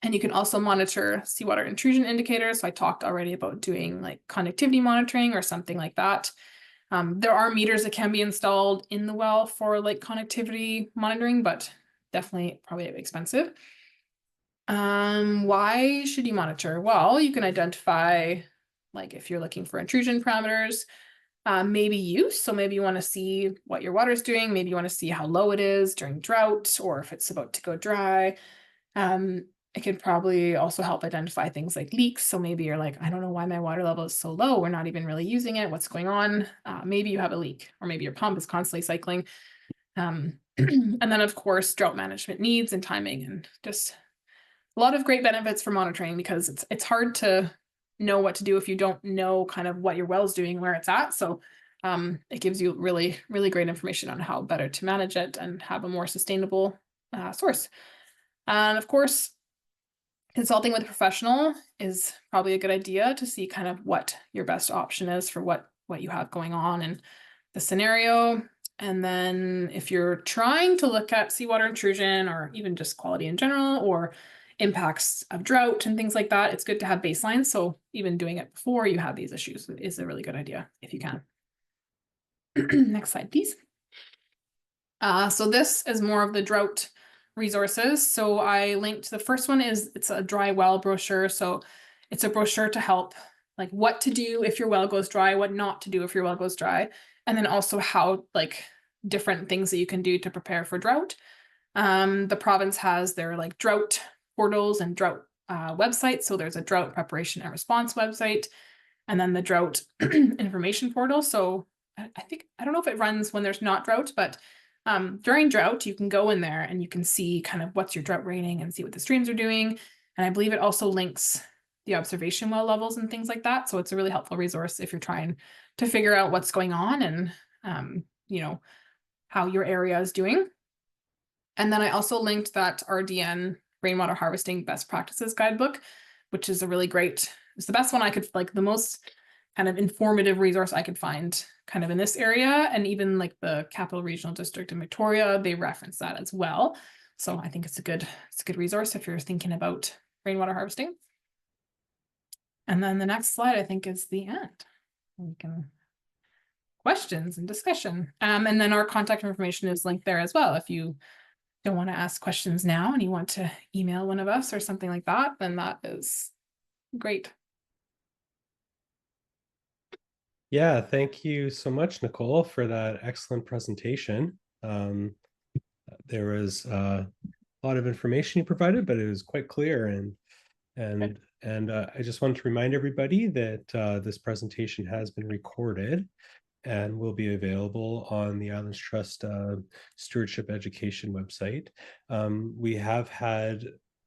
and you can also monitor seawater intrusion indicators. So I talked already about doing like conductivity monitoring or something like that. There are meters that can be installed in the well for like conductivity monitoring, but definitely probably expensive. Why should you monitor? Well, you can identify like if you're looking for intrusion parameters, maybe use. So maybe you want to see what your water is doing. Maybe you want to see how low it is during drought or if it's about to go dry. It could probably also help identify things like leaks. So maybe you're like, I don't know why my water level is so low. We're not even really using it. What's going on? Maybe you have a leak, or maybe your pump is constantly cycling. And then of course, drought management needs and timing, and just a lot of great benefits for monitoring, because it's hard to know what to do if you don't know kind of what your well is doing, where it's at. So it gives you really, really great information on how better to manage it and have a more sustainable source. And of course, consulting with a professional is probably a good idea to see kind of what your best option is for what you have going on in the scenario. And then if you're trying to look at seawater intrusion or even just quality in general or impacts of drought and things like that, it's good to have baselines. So even doing it before you have these issues is a really good idea if you can. Next slide, please. So this is more of the drought resources. So I linked, the first one it's a dry well brochure. So it's a brochure to help like what to do if your well goes dry, what not to do if your well goes dry, and then also how like different things that you can do to prepare for drought. The province has their like drought portals and drought websites. So there's a drought preparation and response website, and then the drought information portal. So I don't know if it runs when there's not drought, but during drought, you can go in there and you can see kind of what's your drought rating and see what the streams are doing. And I believe it also links the observation well levels and things like that. So it's a really helpful resource if you're trying to figure out what's going on and, how your area is doing. And then I also linked that RDN rainwater harvesting best practices guidebook, which is a really great, it's the best one I could, like the most kind of informative resource I could find kind of in this area. And even like the Capital Regional District in Victoria, they reference that as well. So I think it's a good resource if you're thinking about rainwater harvesting. And then the next slide, I think, is the end. We can questions and discussion. And then our contact information is linked there as well. If you don't want to ask questions now and you want to email one of us or something like that, then that is great. Yeah, thank you so much, Nicole, for that excellent presentation. There was a lot of information you provided, but it was quite clear. And I just wanted to remind everybody that this presentation has been recorded and will be available on the Islands Trust Stewardship Education website. We have had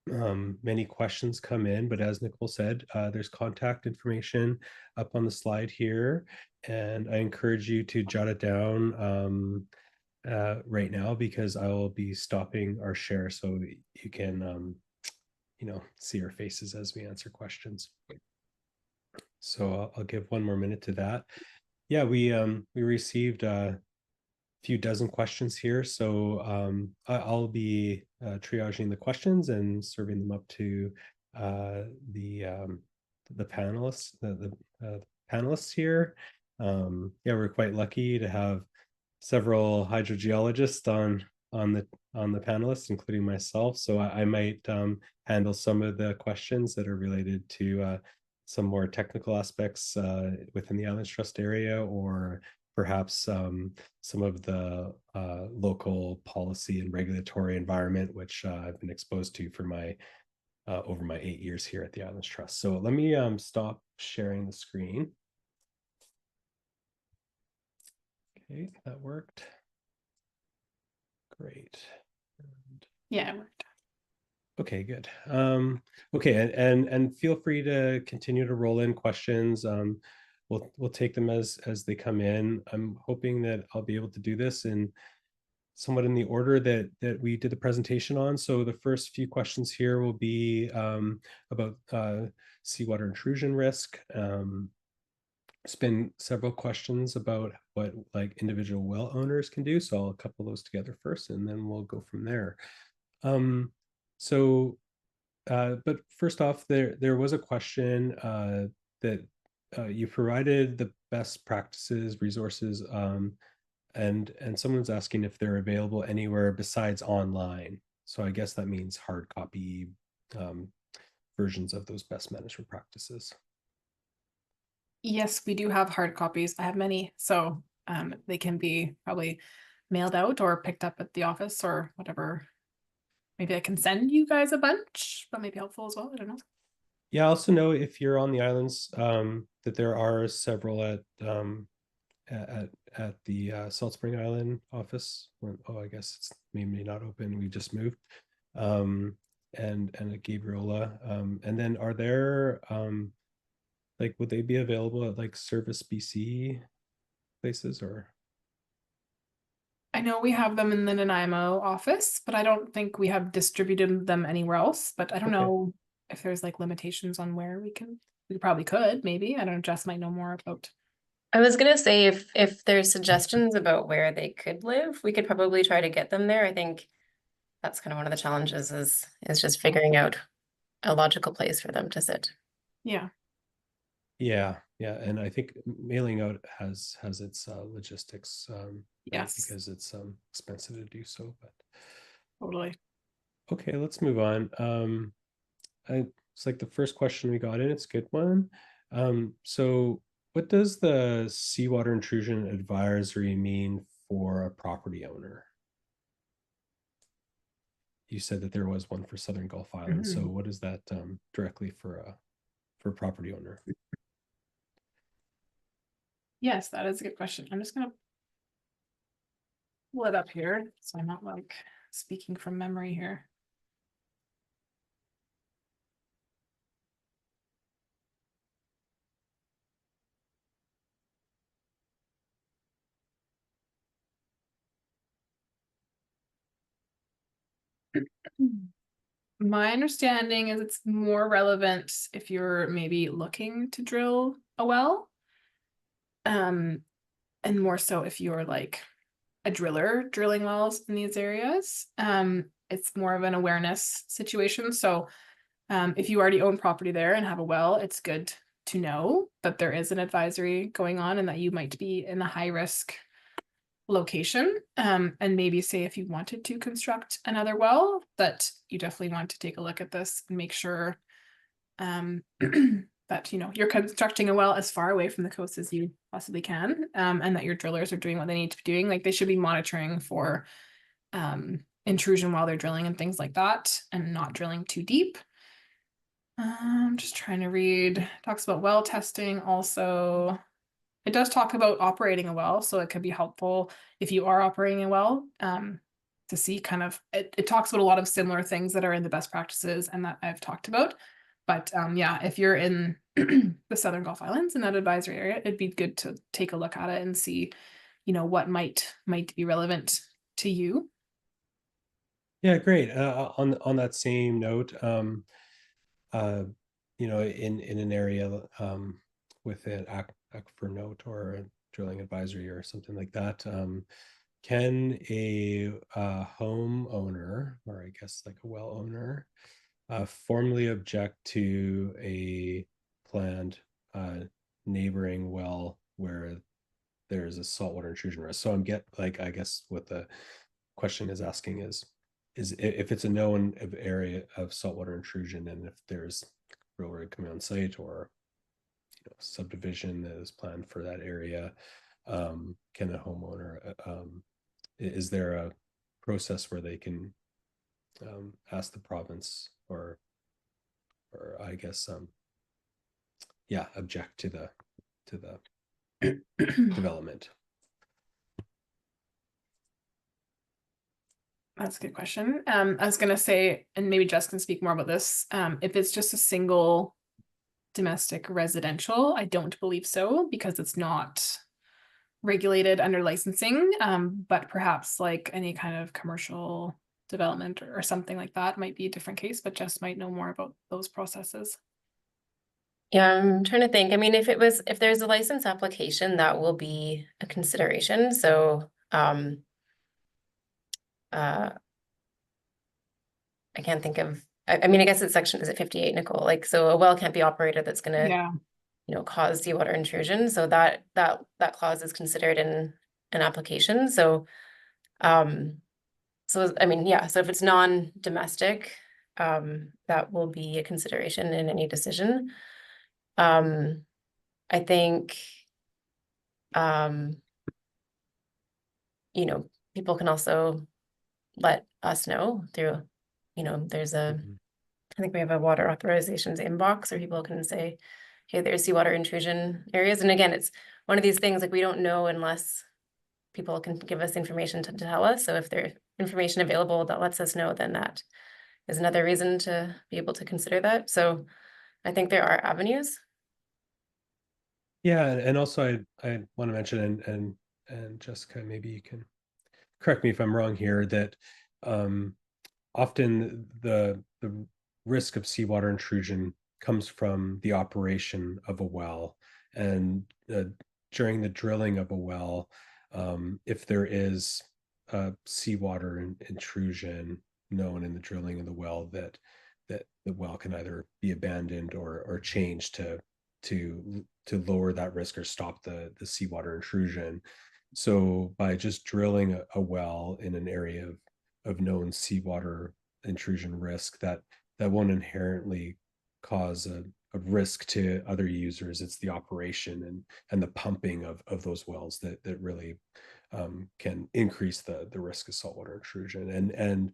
many questions come in, but as Nicole said, there's contact information up on the slide here, and I encourage you to jot it down right now, because I will be stopping our share so you can see our faces as we answer questions. So I'll give one more minute to that. Yeah, we received a few dozen questions here, so I'll be triaging the questions and serving them up to the panelists, the panelists here. Yeah, we're quite lucky to have several hydrogeologists on the panelists, including myself. So I might handle some of the questions that are related to some more technical aspects within the Islands Trust area, or perhaps some of the local policy and regulatory environment, which I've been exposed to for my over my 8 years here at the Islands Trust. So let me stop sharing the screen. Okay, that worked. Great. Yeah, it worked. Okay, good. Okay, and feel free to continue to roll in questions. We'll take them as they come in. I'm hoping that I'll be able to do this in somewhat in the order that we did the presentation on. So the first few questions here will be about seawater intrusion risk. There's been several questions about what like individual well owners can do. So I'll couple those together first, and then we'll go from there. So but first off, there was a question that you provided the best practices, resources, and someone's asking if they're available anywhere besides online. So I guess that means hard copy versions of those best management practices. Yes, we do have hard copies. I have many, so they can be probably mailed out or picked up at the office or whatever. Maybe I can send you guys a bunch. That may be helpful as well. I don't know. Yeah, I also know if you're on the islands that there are several at the Salt Spring Island office. Oh, I guess it's maybe not open. We just moved. And at Gabriola. And then are there like would they be available at like Service BC places or? I know we have them in the Nanaimo office, but I don't think we have distributed them anywhere else. But I don't Okay. know if there's like limitations on where we can. We probably could, maybe. I don't know. Jess might know more about. I was gonna say if there's suggestions about where they could live, we could probably try to get them there. I think that's kind of one of the challenges is just figuring out a logical place for them to sit. Yeah. Yeah, and I think mailing out has its logistics, right, Yes. because it's expensive to do so. But Totally. okay, let's move on. It's like the first question we got in. It's a good one. So what does the seawater intrusion advisory mean for a property owner? You said that there was one for Southern Gulf Islands. So what is that directly for a property owner? Yes, that is a good question. I'm just gonna pull it up here, so I'm not like speaking from memory here. My understanding is it's more relevant if you're maybe looking to drill a well. And more so if you're like a driller drilling wells in these areas. It's more of an awareness situation. So if you already own property there and have a well, it's good to know that there is an advisory going on and that you might be in a high risk location. And maybe say if you wanted to construct another well, that you definitely want to take a look at this and make sure that, you're constructing a well as far away from the coast as you possibly can, and that your drillers are doing what they need to be doing. Like, they should be monitoring for intrusion while they're drilling and things like that, and not drilling too deep. I'm just trying to read. Talks about well testing also. It does talk about operating a well, so it could be helpful if you are operating a well, to see kind of, it talks about a lot of similar things that are in the best practices and that I've talked about. But yeah, if you're in the Southern Gulf Islands in that advisory area, it'd be good to take a look at it and see, what might be relevant to you. Yeah, great. On that same note, in an area with an aquifer note or a drilling advisory or something like that, can a homeowner, or I guess like a well owner, formally object to a planned neighboring well where there's a saltwater intrusion risk? So I guess what the question is asking is if it's a known area of saltwater intrusion, and if there's railroad coming on site, or subdivision that is planned for that area, can the homeowner, is there a process where they can ask the province, or I guess object to the development? That's a good question. I was gonna say, and maybe Jess can speak more about this, if it's just a single domestic residential, I don't believe so, because it's not regulated under licensing, but perhaps like any kind of commercial development or something like that might be a different case, but Jess might know more about those processes. Yeah, I'm trying to think. I mean, if there's a license application, that will be a consideration. So, I can't think of, I mean, I guess it's section, is it 58, Nicole? Like, so a well can't be operated that's gonna, Yeah. cause seawater intrusion. So that clause is considered in an application. So, I mean, yeah, so if it's non-domestic, that will be a consideration in any decision. I think, people can also let us know through, there's a, I think we have a water authorizations inbox where people can say, hey, there's seawater intrusion areas. And again, it's one of these things, like, we don't know unless people can give us information to tell us. So if there's information available that lets us know, then that is another reason to be able to consider that. So I think there are avenues. Yeah, and also I want to mention, and Jessica, maybe you can correct me if I'm wrong here, that often the risk of seawater intrusion comes from the operation of a well, and during the drilling of a well, if there is seawater intrusion known in the drilling of the well, that the well can either be abandoned or changed to lower that risk or stop the seawater intrusion. So by just drilling a well in an area of known seawater intrusion risk, that won't inherently cause a risk to other users. It's the operation and the pumping of those wells that really can increase the risk of saltwater intrusion. And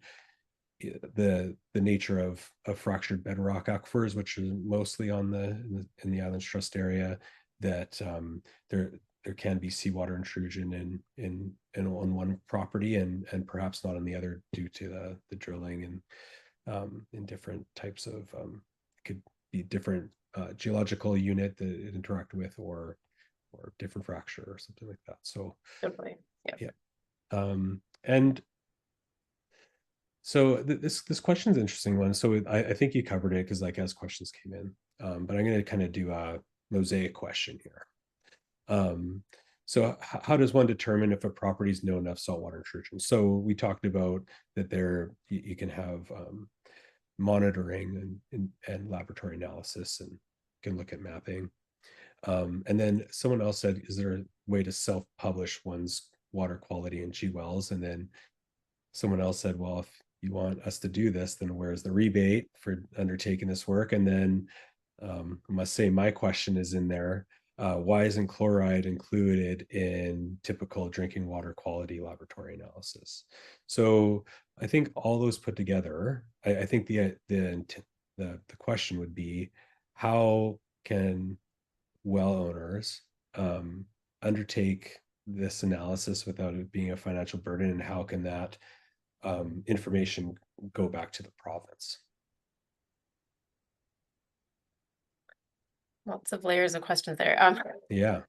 the nature of fractured bedrock aquifers, which is mostly in the Islands Trust area, that there can be seawater intrusion on one property and perhaps not on the other, due to the drilling and in different types of could be different geological unit that it interact with, or different fracture or something like that. So Definitely. yeah. And so this question is an interesting one. So I think you covered it, because as questions came in, but I'm going to kind of do a mosaic question here. So how does one determine if a property is known enough saltwater intrusion? So we talked about that you can have monitoring and laboratory analysis, and can look at mapping. And then someone else said, is there a way to self-publish one's water quality in GWells? And then someone else said, well, if you want us to do this, then where's the rebate for undertaking this work? And then I must say my question is in there. Why isn't chloride included in typical drinking water quality laboratory analysis? So I think all those put together, I think the question would be, how can well owners undertake this analysis without it being a financial burden, and how can that information go back to the province? Lots of layers of questions there. Yeah.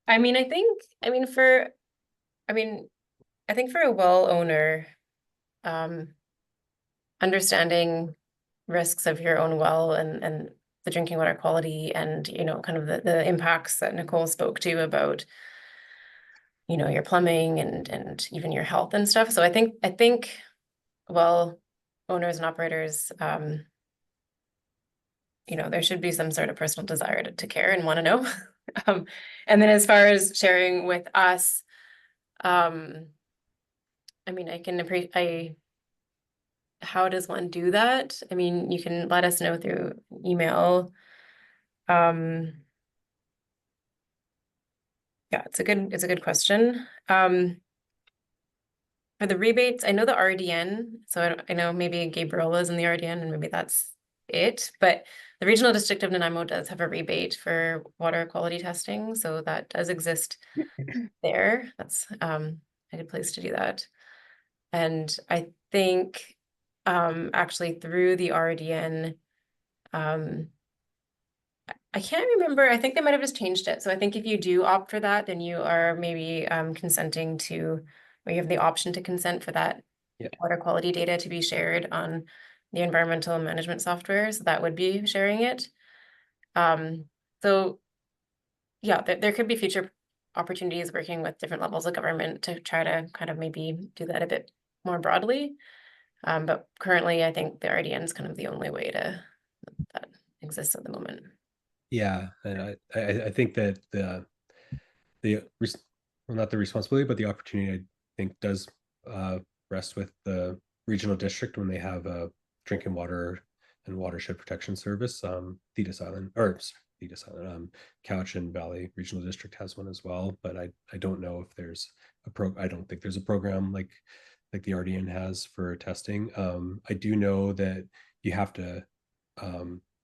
I mean, I think for a well owner, understanding risks of your own well and the drinking water quality, and kind of the impacts that Nicole spoke to about your plumbing and even your health and stuff. So I think well owners and operators, there should be some sort of personal desire to care and want to know. And then as far as sharing with us, I mean, how does one do that? I mean, you can let us know through email. Yeah, it's a good question. For the rebates, I know the RDN, so I know maybe Gabriel is in the RDN and maybe that's it, but the Regional District of Nanaimo does have a rebate for water quality testing, so that does exist there. That's a good place to do that. And I think actually through the RDN, I can't remember. I think they might have just changed it. So I think if you do opt for that, then you are maybe consenting to, or you have the option to consent for that water quality data to be shared on the environmental management software. So that would be sharing it. So yeah, there could be future opportunities working with different levels of government to try to kind of maybe do that a bit more broadly. But currently, I think the RDN is kind of the only way that exists at the moment. Yeah, and I think that well, not the responsibility, but the opportunity, I think, does rest with the regional district when they have a drinking water and watershed protection service. Thetis Island, or Thetis Island, Couch and Valley Regional District has one as well, but I don't know if there's I don't think there's a program like the RDN has for testing. I do know that you have to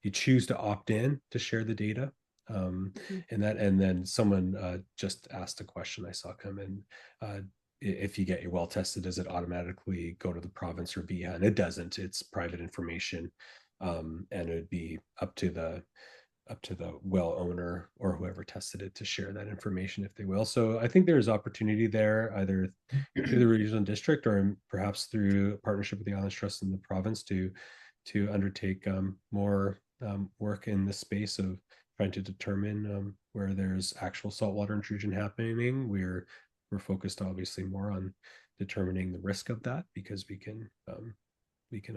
you choose to opt in to share the data. And then someone just asked a question I saw come in. If you get your well tested, does it automatically go to the province or BIA? And it doesn't. It's private information, and it would be up to the well owner or whoever tested it to share that information if they will. So I think there's opportunity there, either through the regional district or perhaps through a partnership with the Islands Trust and the province to undertake more work in the space of trying to determine where there's actual saltwater intrusion happening. We're focused obviously more on determining the risk of that, because we can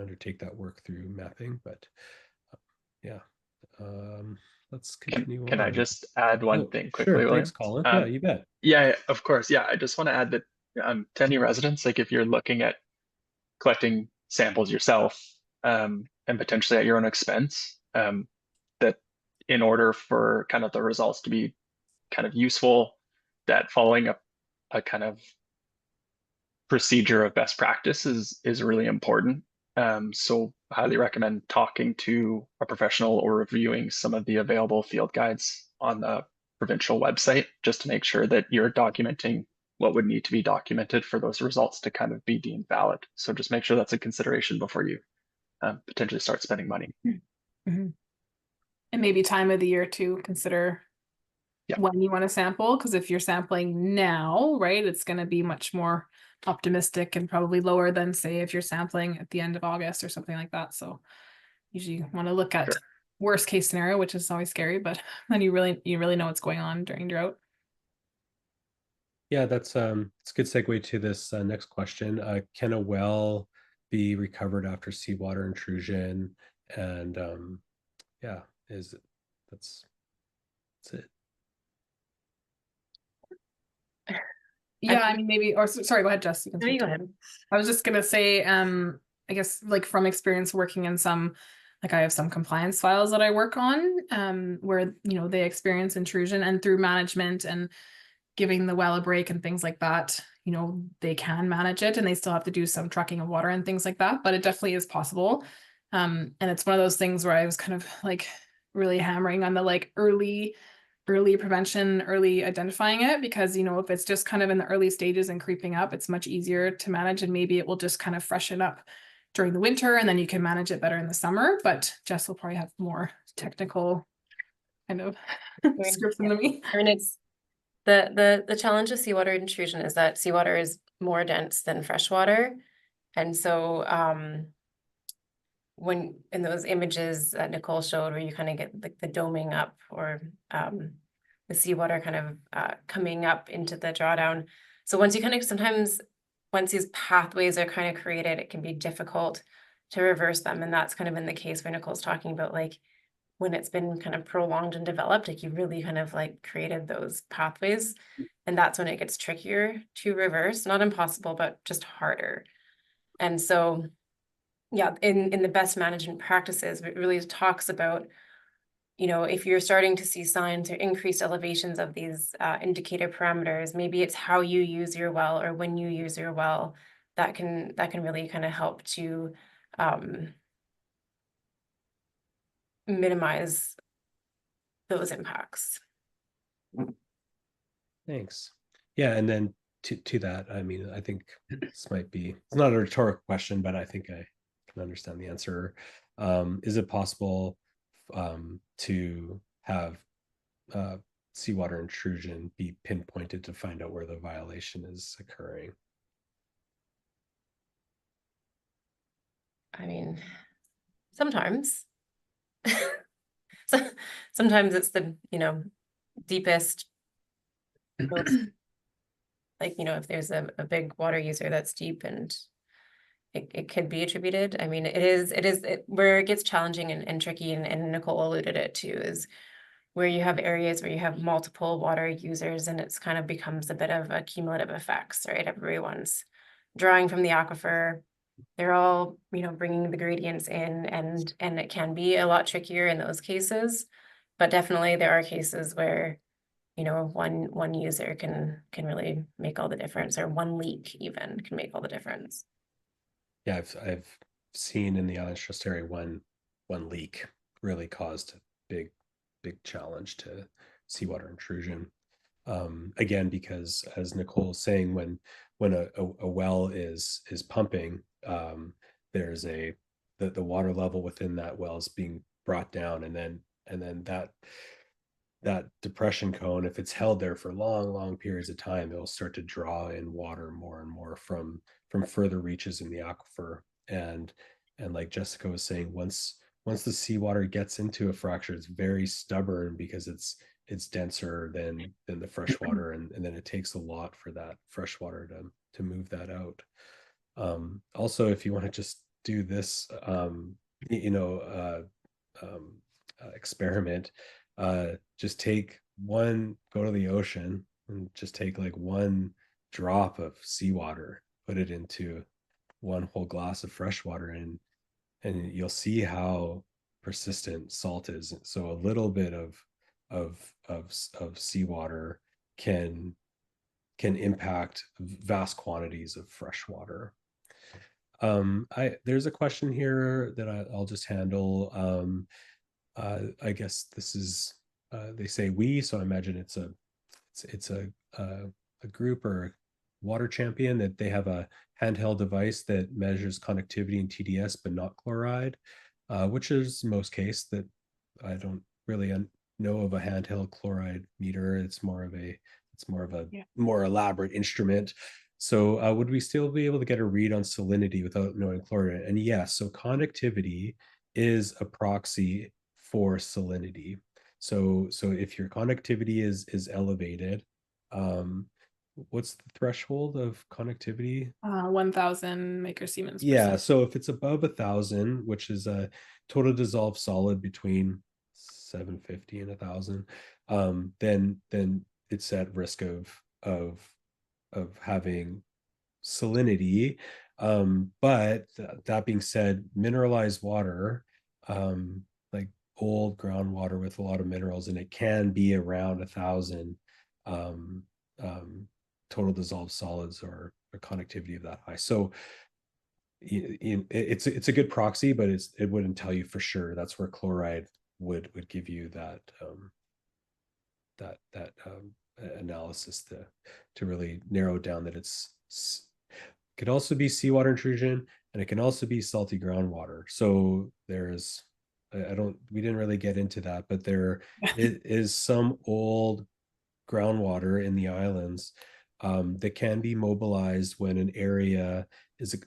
undertake that work through mapping. But yeah, let's continue. Can I just add one thing quickly, sure. William? Thanks, Colin. Yeah, you bet. Yeah, of course. Yeah, I just want to add that to any residents, like if you're looking at collecting samples yourself, and potentially at your own expense, that in order for kind of the results to be kind of useful, that following a kind of procedure of best practice is really important. So highly recommend talking to a professional or reviewing some of the available field guides on the provincial website, just to make sure that you're documenting what would need to be documented for those results to kind of be deemed valid. So just make sure that's a consideration before you potentially start spending money. Mm-hmm. And maybe time of the year to consider when you want to sample, because if you're sampling now, right, it's going to be much more optimistic and probably lower than, say, if you're sampling at the end of August or something like that. So usually you want to look at worst case scenario, which is always scary, but then you really know what's going on during drought. Yeah, it's a good segue to this next question. Can a well be recovered after seawater intrusion? And yeah, that's it. Yeah, I mean, maybe, or sorry, go ahead, Jess. No, you go ahead. I was just gonna say, I guess, like from experience working in some like I have some compliance files that I work on, where, you know, they experience intrusion, and through management and giving the well a break and things like that, you know, they can manage it, and they still have to do some trucking of water and things like that, but it definitely is possible. And it's one of those things where I was kind of like really hammering on the like early prevention, early identifying it, because, you know, if it's just kind of in the early stages and creeping up, it's much easier to manage, and maybe it will just kind of freshen up during the winter, and then you can manage it better in the summer. But Jess will probably have more technical kind of scripts than me. I mean, it's the challenge of seawater intrusion is that seawater is more dense than freshwater. And so when in those images that Nicole showed, where you kind of get like the doming up, or the seawater kind of coming up into the drawdown. So once you kind of sometimes, once these pathways are kind of created, it can be difficult to reverse them. And that's kind of been the case where Nicole's talking about, like, when it's been kind of prolonged and developed, like you really kind of like created those pathways. And that's when it gets trickier to reverse, not impossible, but just harder. And so, yeah, in the best management practices, it really talks about, you know, if you're starting to see signs or increased elevations of these indicator parameters, maybe it's how you use your well or when you use your well, that can really kind of help to minimize those impacts. Thanks. Yeah, and then to that, I mean, I think this might be, it's not a rhetorical question, but I think I can understand the answer. Is it possible to have seawater intrusion be pinpointed to find out where the violation is occurring? I mean, sometimes. So sometimes it's the, you know, deepest, like, you know, if there's a big water user that's deep, and it could be attributed. I mean, where it gets challenging and tricky, and Nicole alluded it to, is where you have areas where you have multiple water users, and it's kind of becomes a bit of a cumulative effects, right? Everyone's drawing from the aquifer. They're all, you know, bringing the gradients in, and it can be a lot trickier in those cases. But definitely there are cases where, you know, one user can really make all the difference, or one leak even can make all the difference. Yeah, I've seen in the Islands Trust area one leak really caused a big challenge to seawater intrusion. Again, because as Nicole's saying, when a well is pumping, there's the water level within that well is being brought down, and then that depression cone, if it's held there for long periods of time, it'll start to draw in water more and more from further reaches in the aquifer. And like Jessica was saying, once the seawater gets into a fracture, it's very stubborn because it's denser than the freshwater, and then it takes a lot for that freshwater to move that out. Also, if you want to just do this experiment, just go to the ocean and just take like one drop of seawater, put it into one whole glass of fresh water, and you'll see how persistent salt is. So a little bit of seawater can impact vast quantities of fresh water. There's a question here that I'll just handle. I guess this is they say we, so I imagine it's a group or water champion, that they have a handheld device that measures conductivity and TDS but not chloride, which is most case that I don't really know of a handheld chloride meter. It's more of a more elaborate instrument. So would we still be able to get a read on salinity without knowing chloride? And yes, so conductivity is a proxy for salinity. So if your conductivity is elevated, what's the threshold of conductivity? 1,000 microsiemens. Yeah, so if it's above 1,000, which is a total dissolved solid between 750 and 1,000, then it's at risk of having salinity. But that being said, mineralized water like old groundwater with a lot of minerals, and it can be around 1,000 total dissolved solids or conductivity of that high. So it's a good proxy, but it wouldn't tell you for sure. That's where chloride would give you that analysis to really narrow down that could also be seawater intrusion, and it can also be salty groundwater. So there's we didn't really get into that, but there is some old groundwater in the islands that can be mobilized when an area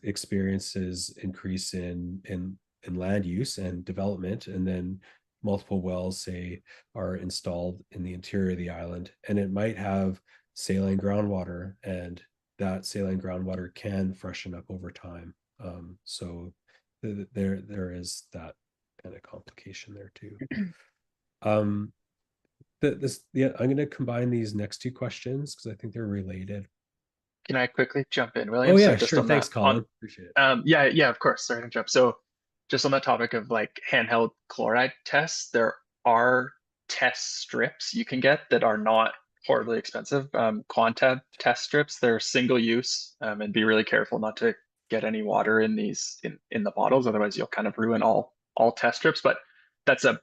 experiences increase in land use and development, and then multiple wells say are installed in the interior of the island, and it might have saline groundwater, and that saline groundwater can freshen up over time. So there is that kind of complication there too. I'm going to combine these next two questions because I think they're related. Can I quickly jump in, William? Oh yeah, just sure. on Thanks, that, Colin. Appreciate it. Yeah, of course. Sorry to interrupt. So just on that topic of like handheld chloride tests, there are test strips you can get that are not horribly expensive. Quantab test strips, they're single use, and be really careful not to get any water in these in the bottles, otherwise you'll kind of ruin all test strips. But that's a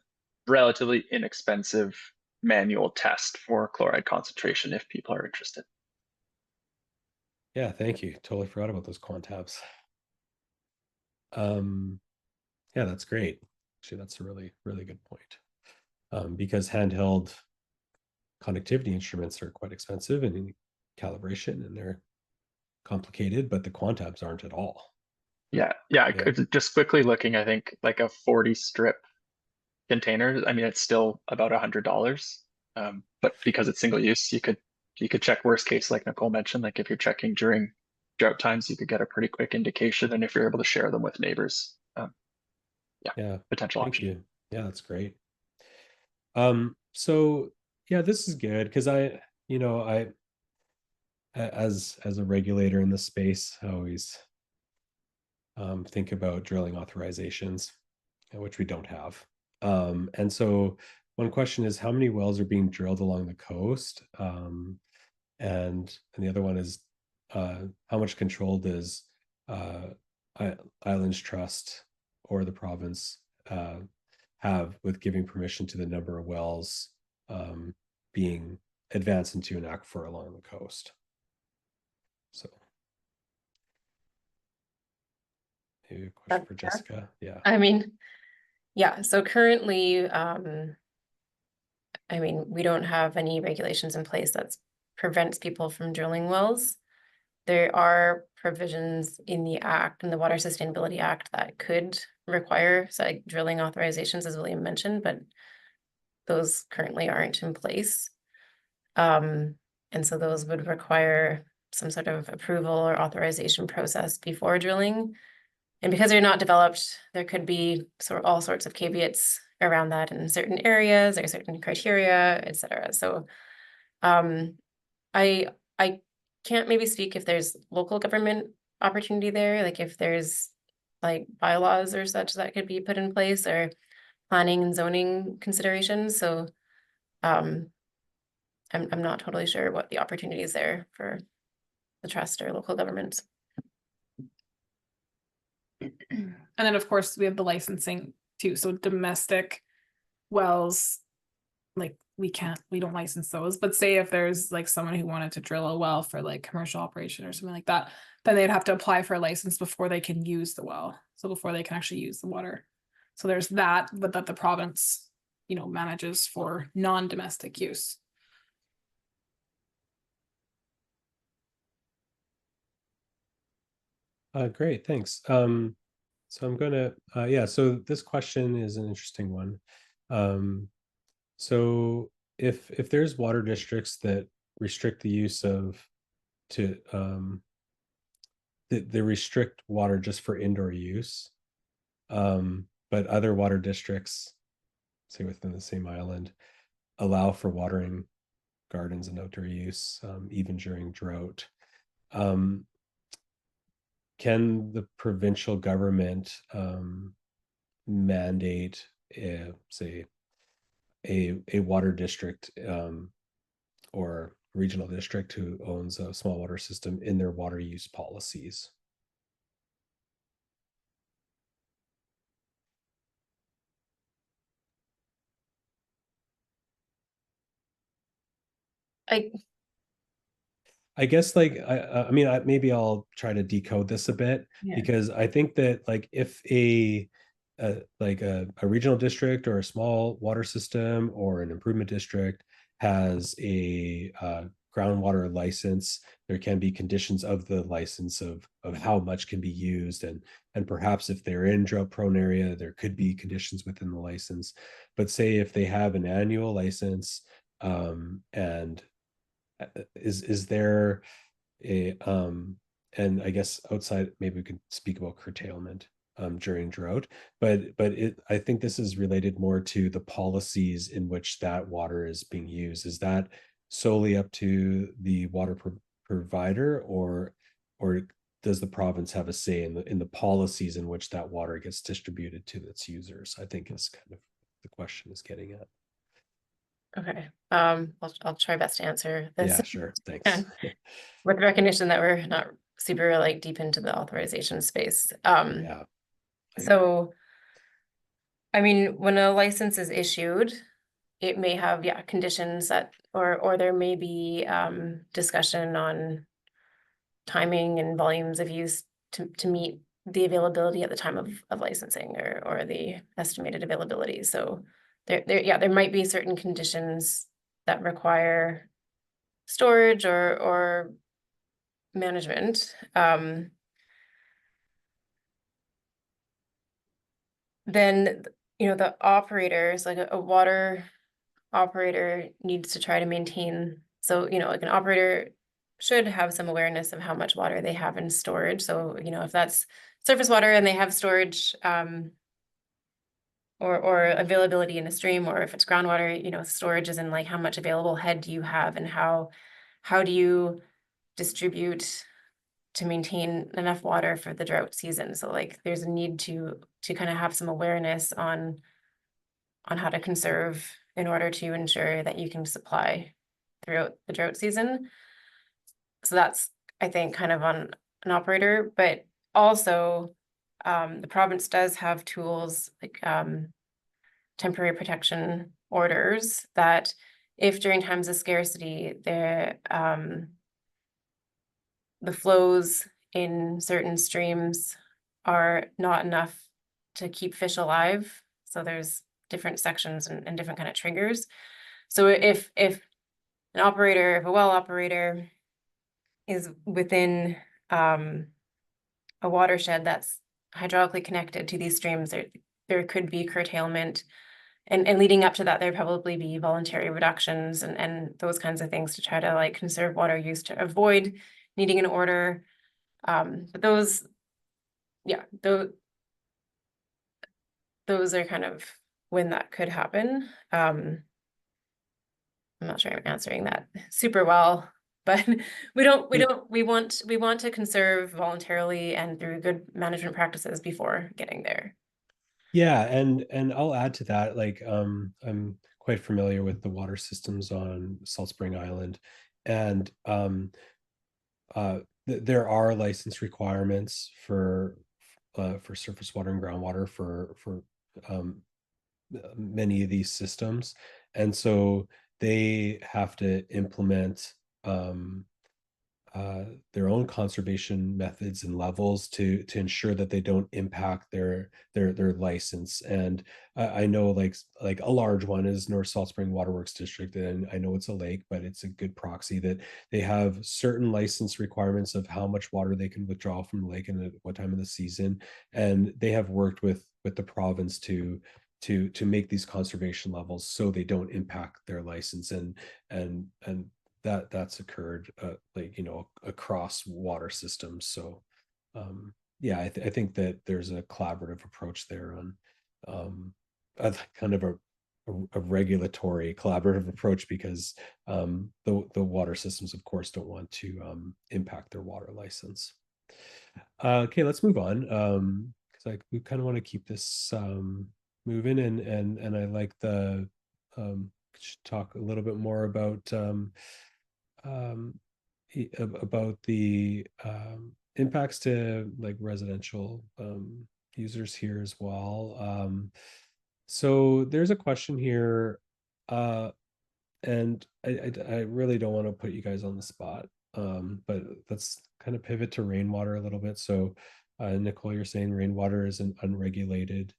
relatively inexpensive manual test for chloride concentration if people are interested. Yeah, thank you. Totally forgot about those quantabs. Yeah, that's great. Actually, that's a really, really good point. Because handheld conductivity instruments are quite expensive and in calibration, and they're complicated, but the quantabs aren't at all. Yeah. Just quickly looking, I think like a 40 strip container, I mean, it's still about $100. But because it's single use, you could check worst case, like Nicole mentioned, like if you're checking during drought times, you could get a pretty quick indication. And if you're able to share them with neighbors, Yeah, potential thank option. you. Yeah, that's great. So yeah, this is good because I as a regulator in this space, I always think about drilling authorizations, which we don't have. And so one question is how many wells are being drilled along the coast? And the other one is how much control does Islands Trust or the province have with giving permission to the number of wells being advanced into an aquifer along the coast? So maybe a question for Jessica. Yeah. I mean, yeah, so currently, I mean, we don't have any regulations in place that prevents people from drilling wells. There are provisions in the Act, in the Water Sustainability Act, that could require like drilling authorizations, as William mentioned, but those currently aren't in place. And so those would require some sort of approval or authorization process before drilling. And because they're not developed, there could be all sorts of caveats around that in certain areas or certain criteria, et cetera. So I can't maybe speak if there's local government opportunity there, like if there's like bylaws or such that could be put in place, or planning and zoning considerations. So I'm not totally sure what the opportunity is there for the trust or local governments. And then of course we have the licensing too. So domestic wells, like we don't license those, but say if there's like someone who wanted to drill a well for like commercial operation or something like that, then they'd have to apply for a license before they can use the well. So before they can actually use the water. So there's that, but that the province, manages for non-domestic use. Great, thanks. So I'm gonna, so this question is an interesting one. So if there's water districts that restrict the use of they restrict water just for indoor use, but other water districts, say within the same island, allow for watering gardens and outdoor use, even during drought. Can the provincial government mandate, say, a water district or regional district who owns a small water system in their water use policies. I guess like I mean maybe I'll try to decode this a bit, Yeah. because I think that like if like a regional district or a small water system or an improvement district has a groundwater license, there can be conditions of the license of how much can be used, and perhaps if they're in drought prone area, there could be conditions within the license. But say if they have an annual license, and is there a and I guess outside, maybe we could speak about curtailment during drought, but I think this is related more to the policies in which that water is being used. Is that solely up to the water provider, or does the province have a say in the policies in which that water gets distributed to its users? I think is kind of the question is getting at. Okay, I'll try best to answer this. Yeah, sure. Thanks. With recognition that we're not super like deep into the authorization space. Yeah. So, I mean, when a license is issued, it may have, yeah, conditions that, or there may be discussion on timing and volumes of use to meet the availability at the time of licensing, or the estimated availability. So there might be certain conditions that require storage or management. Then, you know, the operators, like a water operator needs to try to maintain. So, you know, like an operator should have some awareness of how much water they have in storage. So, you know, if that's surface water and they have storage, or availability in a stream, or if it's groundwater, you know, storage is in like how much available head do you have, and how do you distribute to maintain enough water for the drought season. So like there's a need to kind of have some awareness on how to conserve in order to ensure that you can supply throughout the drought season. So that's, I think, kind of on an operator, but also the province does have tools like temporary protection orders that if during times of scarcity the flows in certain streams are not enough to keep fish alive. So there's different sections and different kind of triggers. So if a well operator is within a watershed that's hydraulically connected to these streams, there could be curtailment. And leading up to that, there'd probably be voluntary reductions and those kinds of things to try to like conserve water use to avoid needing an order. But those, yeah, those are kind of when that could happen. I'm not sure I'm answering that super well, but we want to conserve voluntarily and through good management practices before getting there. Yeah, and I'll add to that, like I'm quite familiar with the water systems on Salt Spring Island, and there are license requirements for surface water and groundwater for many of these systems, and so they have to implement their own conservation methods and levels to ensure that they don't impact their license. And I know like a large one is North Salt Spring Waterworks District, and I know it's a lake, but it's a good proxy that they have certain license requirements of how much water they can withdraw from the lake and at what time of the season, and they have worked with the province to make these conservation levels so they don't impact their license, and that's occurred like, you know, across water systems. So yeah, I think that there's a collaborative approach there on kind of a regulatory collaborative approach, because the water systems of course don't want to impact their water license. Okay, let's move on, because like we kind of want to keep this moving, and I like the should talk a little bit more about about the impacts to like residential users here as well. So there's a question here, and I really don't want to put you guys on the spot, but let's kind of pivot to rainwater a little bit. So Nicole, you're saying rainwater is an unregulated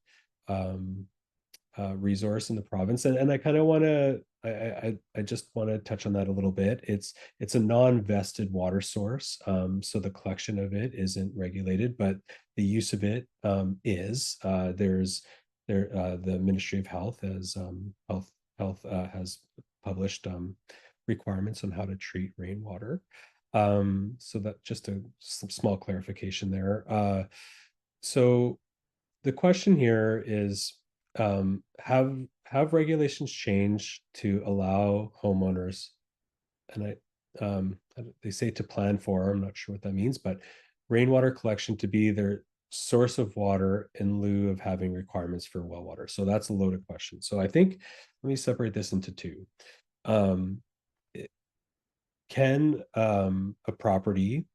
resource in the province, and I kind of want to I just want to touch on that a little bit. It's a non-vested water source, so the collection of it isn't regulated, but the use of it is. The Ministry of Health has has published requirements on how to treat rainwater. So that just some small clarification there. So the question here is, have regulations changed to allow homeowners, and they say to plan for, I'm not sure what that means, but rainwater collection to be their source of water in lieu of having requirements for well water? So that's a loaded question. So I think, let me separate this into two. Can a property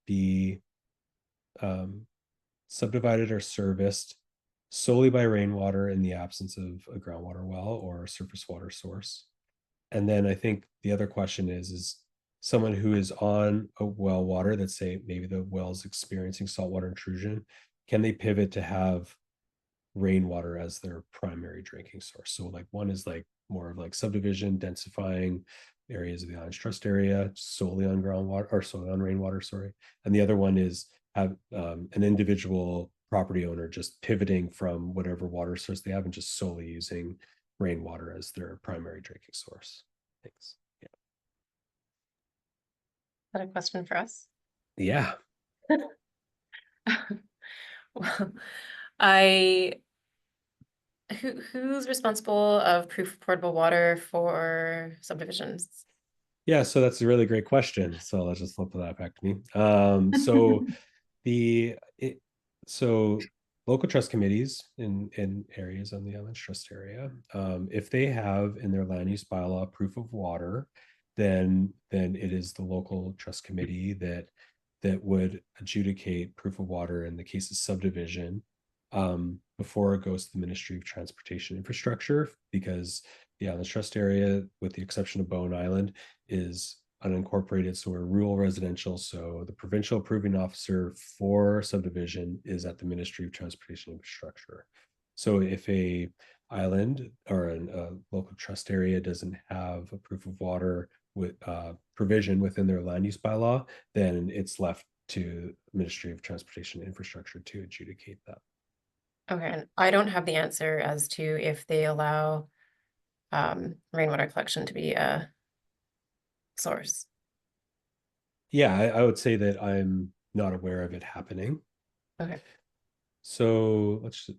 be subdivided or serviced solely by rainwater in the absence of a groundwater well or a surface water source? And then I think the other question is someone who is on a well water, let's say maybe the well's experiencing saltwater intrusion, can they pivot to have rainwater as their primary drinking source? So like one is like more of like subdivision, densifying areas of the Islands Trust area solely on groundwater, or solely on rainwater, sorry. And the other one is have an individual property owner just pivoting from whatever water source they have and just solely using rainwater as their primary drinking source. Thanks. Yeah. Is that a question for us? Yeah. Well, who's responsible of proof of portable water for subdivisions? Yeah, so that's a really great question. So let's just flip that back to me. So local trust committees in areas on the Islands Trust area, if they have in their land use bylaw proof of water, then it is the local trust committee that would adjudicate proof of water in the case of subdivision before it goes to the Ministry of Transportation Infrastructure, because the Islands Trust area, with the exception of Bowen Island, is unincorporated, so we're rural residential. So the provincial approving officer for subdivision is at the Ministry of Transportation Infrastructure. So if a island or a local trust area doesn't have a proof of water with provision within their land use bylaw, then it's left to Ministry of Transportation Infrastructure to adjudicate that. Okay, and I don't have the answer as to if they allow rainwater collection to be a source. Yeah, I would say that I'm not aware of it happening. Okay. So let's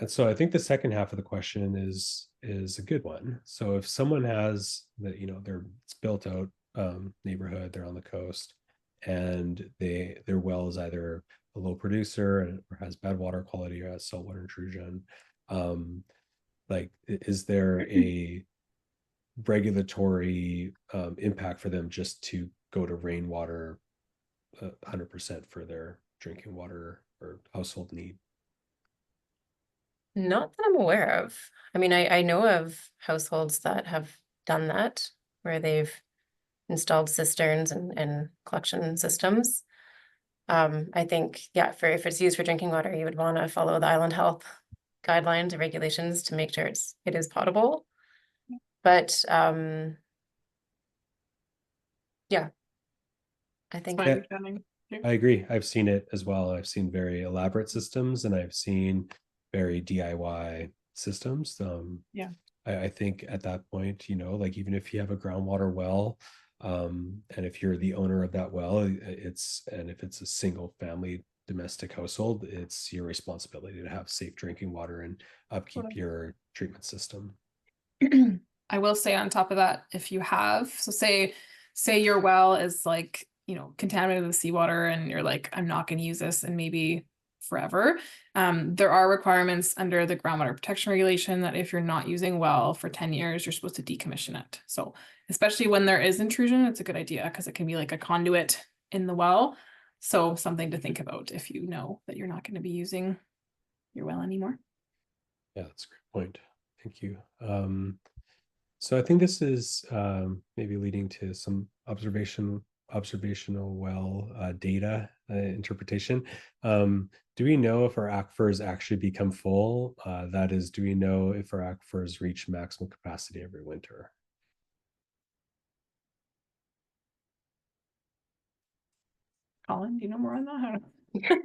so I think the second half of the question is a good one. So if someone has that, it's built out neighborhood, they're on the coast, and their well is either a low producer or has bad water quality or has saltwater intrusion, like is there a regulatory impact for them just to go to rainwater 100% for their drinking water or household need? Not that I'm aware of. I mean, I know of households that have done that, where they've installed cisterns and collection systems. I think, yeah, if it's used for drinking water, you would want to follow the island health guidelines and regulations to make sure it is potable. But yeah, I think I agree. I've seen it as well. I've seen very elaborate systems, and I've seen very DIY systems. Yeah. I think at that point, like even if you have a groundwater well, and if you're the owner of that well, and if it's a single family domestic household, it's your responsibility to have safe drinking water and upkeep your treatment system. I will say on top of that, if you have, so say your well is like, contaminated with seawater and you're like, I'm not going to use this, and maybe forever. There are requirements under the groundwater protection regulation that if you're not using well for 10 years, you're supposed to decommission it. So especially when there is intrusion, it's a good idea because it can be like a conduit in the well. So something to think about if you know that you're not going to be using your well anymore. Yeah, that's a great point. Thank you. So I think this is maybe leading to some observational well data interpretation. Do we know if our aquifers actually become full? That is, do we know if our aquifers reach maximum capacity every winter? Colin, do you know more on that? I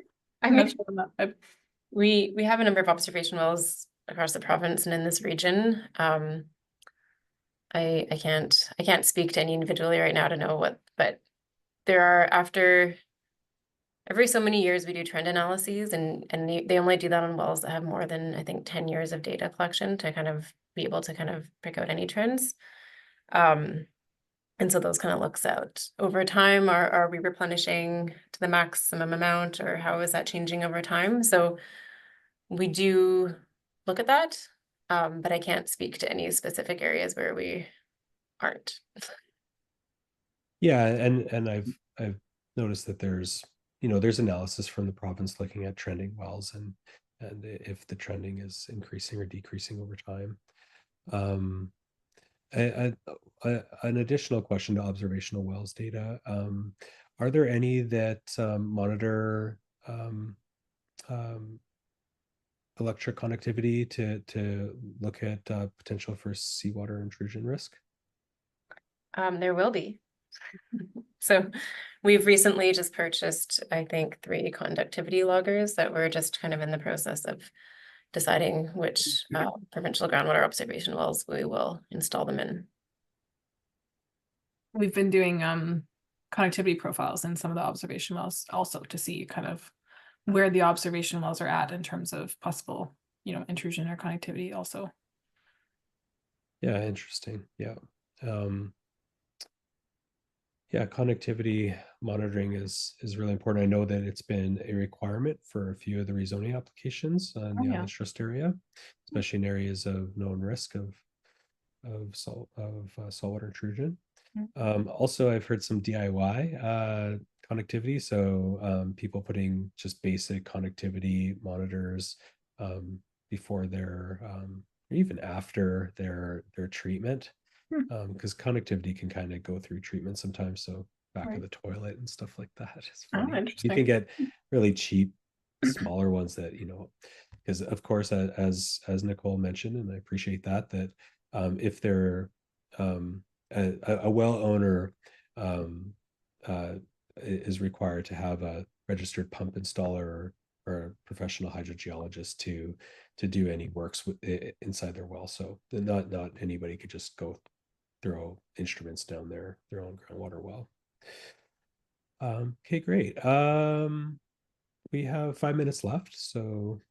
I'm not mean, sure on that. we have a number of observation wells across the province and in this region. I can't speak to any individually right now to know what, but there are, after every so many years we do trend analyses, and they only do that on wells that have more than, I think, 10 years of data collection to kind of be able to kind of pick out any trends. And so those kind of looks out over time. Are we replenishing to the maximum amount, or how is that changing over time? So we do look at that, but I can't speak to any specific areas where we aren't. Yeah, and I've noticed that there's analysis from the province looking at trending wells and if the trending is increasing or decreasing over time. An additional question to observational wells data. Are there any that monitor electric connectivity to look at potential for seawater intrusion risk? There will be. So we've recently just purchased, I think, 3 conductivity loggers that we're just kind of in the process of deciding which provincial groundwater observation wells we will install them in. We've been doing connectivity profiles in some of the observation wells also to see kind of where the observation wells are at in terms of possible, intrusion or connectivity also. Yeah, interesting. Yeah. Yeah, connectivity monitoring is really important. I know that it's been a requirement for a few of the rezoning applications in the Islands Trust area, especially in areas of known risk of saltwater intrusion. Also, I've heard some DIY connectivity, so people putting just basic connectivity monitors before their or even after their treatment. Because connectivity can kind of go through treatment sometimes, so back of the toilet and stuff like that. It's funny. You can get really cheap, smaller ones that because of course, as Nicole mentioned, and I appreciate that if they're a well owner is required to have a registered pump installer or a professional hydrogeologist to do any works inside their well. So not anybody could just go throw instruments down their own groundwater well. Okay, great. We have 5 minutes left, so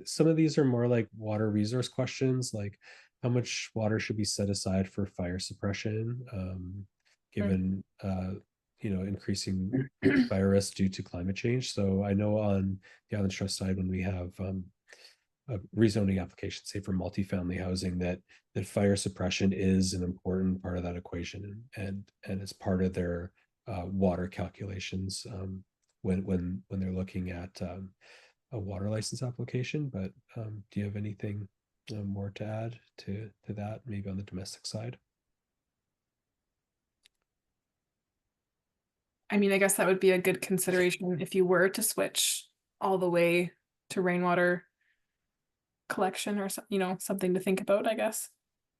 some of these are more like water resource questions, like how much water should be set aside for fire suppression, given increasing fire risk due to climate change. So I know on the Islands Trust side, when we have a rezoning application, say for multifamily housing, that fire suppression is an important part of that equation, and it's part of their water calculations when they're looking at a water license application. But do you have anything more to add to that, maybe on the domestic side? I mean, I guess that would be a good consideration if you were to switch all the way to rainwater collection, or something to think about, I guess.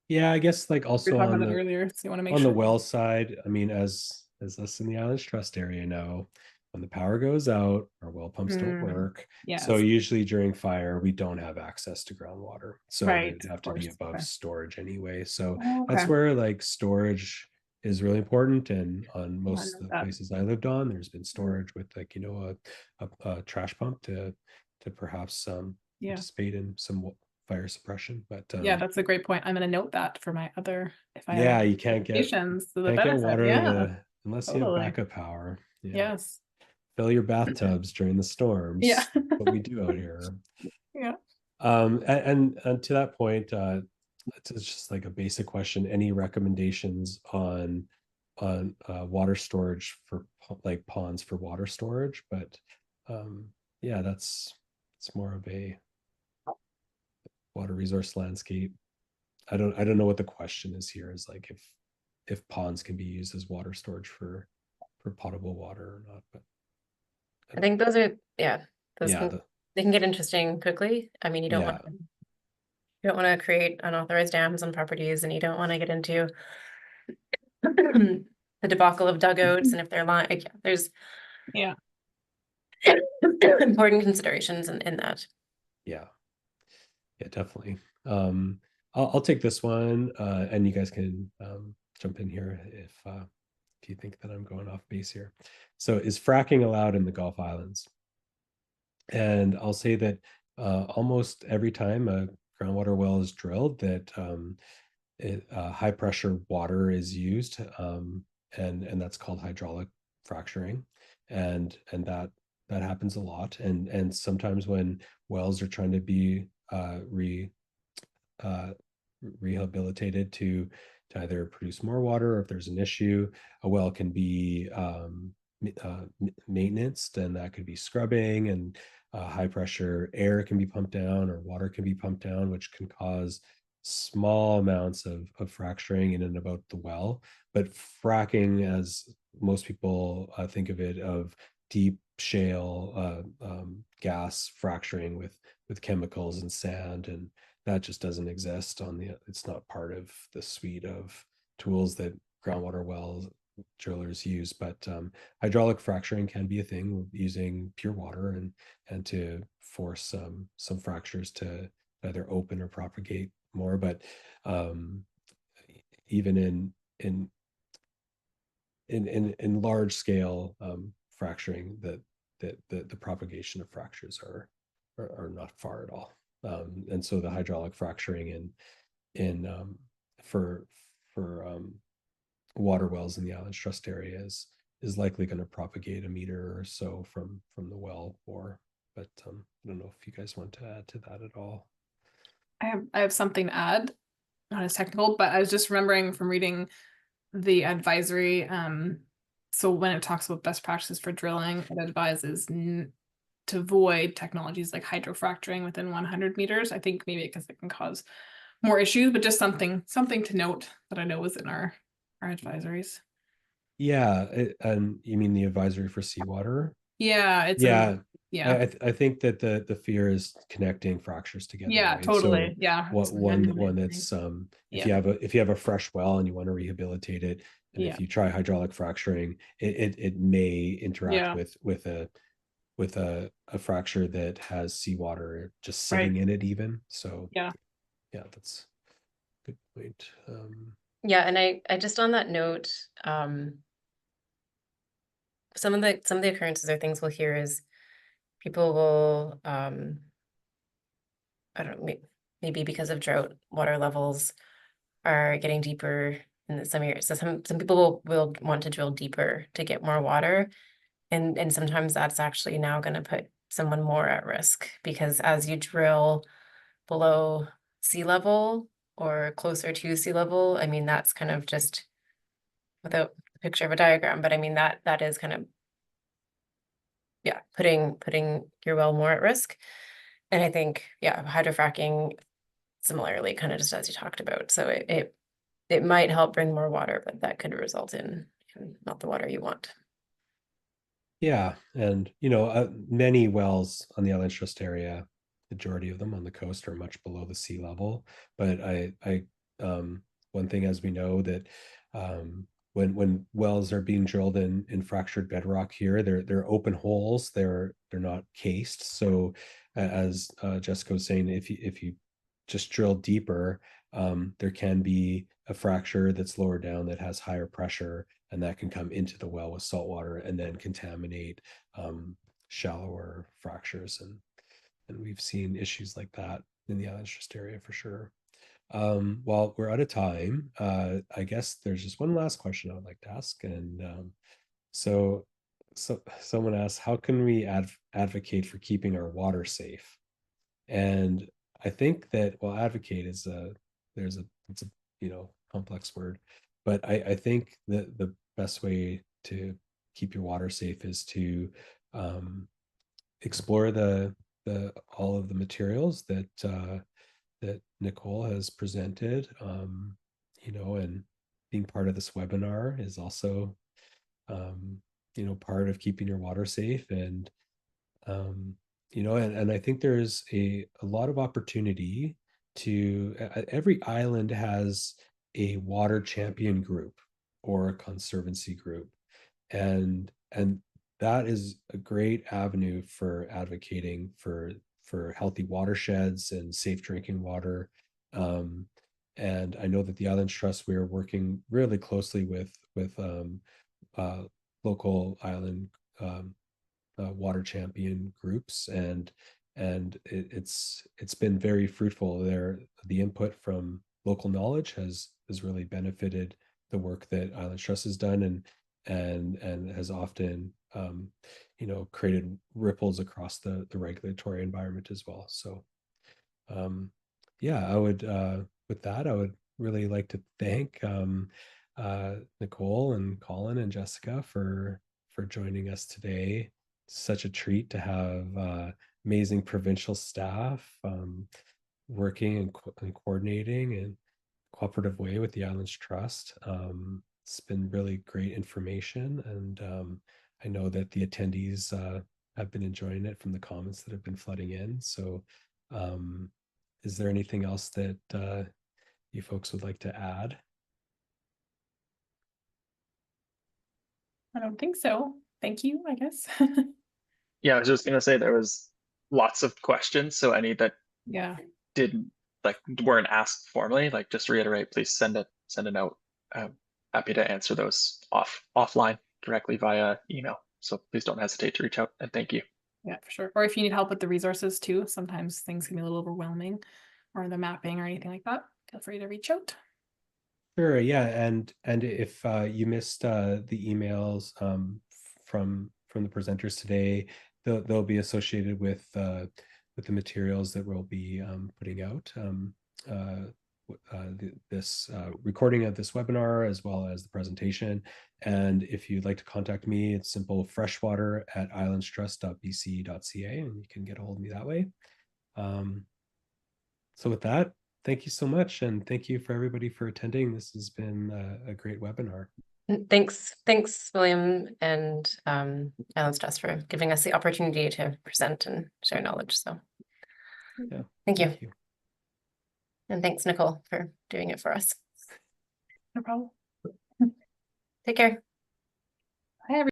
Yeah, I guess like also We were talking on about the it earlier, so you want to make on sure. the well side, I mean, as us in the Islands Trust area know, when the power goes out, our well pumps don't work. Yes. So usually during fire, we don't have access to groundwater. So Right, it'd have of to be course. above Okay. storage anyway. So Oh, that's okay. where like storage is really important. And on most of the that. places I lived on, there's been storage with like, a trash pump to perhaps Yeah. participate in some fire suppression. But Yeah, that's a great point. I'm going to note that for my other, if I yeah, have you can't get applications to the water benefit. Yeah, unless you have totally. backup power. Yeah. Yes. Fill your bathtubs during the storms. Yeah. What we do out here. Yeah. And to that point, it's just like a basic question. Any recommendations on water storage for like ponds for water storage? But yeah, it's more of a water resource landscape. I don't know what the question is here, is like if ponds can be used as water storage for potable water or not. But I think those are, those yeah, they can get interesting quickly. I mean, you don't yeah. want to create unauthorized dams on properties, and you don't want to get into the debacle of dugouts, and if they're like, there's Yeah. important considerations in that. Yeah, definitely. I'll take this one, and you guys can jump in here if you think that I'm going off base here. So, is fracking allowed in the Gulf Islands? And I'll say that almost every time a groundwater well is drilled, that high pressure water is used, and that's called hydraulic fracturing, and that happens a lot. And sometimes when wells are trying to be rehabilitated to either produce more water, or if there's an issue, a well can be maintenanced, and that could be scrubbing, and high pressure air can be pumped down, or water can be pumped down, which can cause small amounts of fracturing in and about the well. But fracking, as most people think of it, of deep shale gas fracturing with chemicals and sand, and that just doesn't exist it's not part of the suite of tools that groundwater wells drillers use. But hydraulic fracturing can be a thing, using pure water and to force some fractures to either open or propagate more. But even in large scale fracturing, that the propagation of fractures are not far at all. And so the hydraulic fracturing in for water wells in the Islands Trust area is likely going to propagate a meter or so from the well bore. But I don't know if you guys want to add to that at all. I have something to add, not as technical, but I was just remembering from reading the advisory. So when it talks about best practices for drilling, it advises to avoid technologies like hydrofracturing within 100 meters. I think maybe because it can cause more issues, but just something to note that I know was in our advisories. Yeah, and you mean the advisory for seawater? Yeah, it's I think that the fear is connecting fractures together. Yeah, right? totally. So yeah. one that's if you have a fresh well and you want to rehabilitate it, and if you try hydraulic fracturing, it may interact with a fracture that has seawater just sitting in it even. So yeah, that's a good point. Yeah, and I just, on that note, some of the occurrences or things we'll hear is people will I don't know, maybe because of drought, water levels are getting deeper in some areas. So some people will want to drill deeper to get more water. And sometimes that's actually now going to put someone more at risk, because as you drill below sea level or closer to sea level, I mean, that's kind of just, without a picture of a diagram, but I mean, that is kind of, putting your well more at risk. And I think, hydrofracking similarly, kind of just as you talked about. So it might help bring more water, but that could result in not the water you want. Yeah, and many wells on the Islands Trust area, majority of them on the coast, are much below the sea level. But one thing, as we know, that when wells are being drilled in fractured bedrock here, they're open holes. They're not cased. So as Jessica was saying, if you just drill deeper, there can be a fracture that's lower down that has higher pressure, and that can come into the well with salt water and then contaminate shallower fractures. And we've seen issues like that the Islands Trust area for sure. Well, we're out of time. I guess there's just one last question I would like to ask, and so someone asked, how can we advocate for keeping our water safe? And I think that, well, advocate is it's a complex word, but I think that the best way to keep your water safe is to explore the all of the materials that that Nicole has presented, and being part of this webinar is also part of keeping your water safe. And and I think there's a lot of opportunity to every island has a water champion group or a conservancy group, and that is a great avenue for advocating for healthy watersheds and safe drinking water. And I know that the Islands Trust, we are working really closely with local island water champion groups, and it's been very fruitful there. The input from local knowledge has really benefited the work that Islands Trust has done, and has often created ripples across the regulatory environment as well. So yeah, I would with that, I would really like to thank Nicole and Colin and Jessica for joining us today. Such a treat to have amazing provincial staff working and coordinating in cooperative way with the Islands Trust. It's been really great information, and I know that the attendees have been enjoying it from the comments that have been flooding in. So is there anything else that you folks would like to add? I don't think so. Thank you, I guess. Yeah, I was just gonna say there was lots of questions, so any that Yeah. didn't weren't asked formally, just reiterate, please send a note. Happy to answer those offline directly via email. So please don't hesitate to reach out, and thank you. Yeah, for sure. Or if you need help with the resources too, sometimes things can be a little overwhelming, or the mapping or anything like that, feel free to reach out. Sure, yeah, and if you missed the emails from the presenters today, they'll be associated with the materials that we'll be putting out. This recording of this webinar, as well as the presentation. And if you'd like to contact me, it's simple: freshwater@islandstrust.bc.ca, and you can get a hold of me that way. So with that, thank you so much, and thank you for everybody for attending. This has been a great webinar. Thanks, William and Islands Trust for giving us the opportunity to present and share knowledge. So Yeah, thank you. you. And thanks, Nicole, for doing it for us. No problem. Take care. Hi, everyone.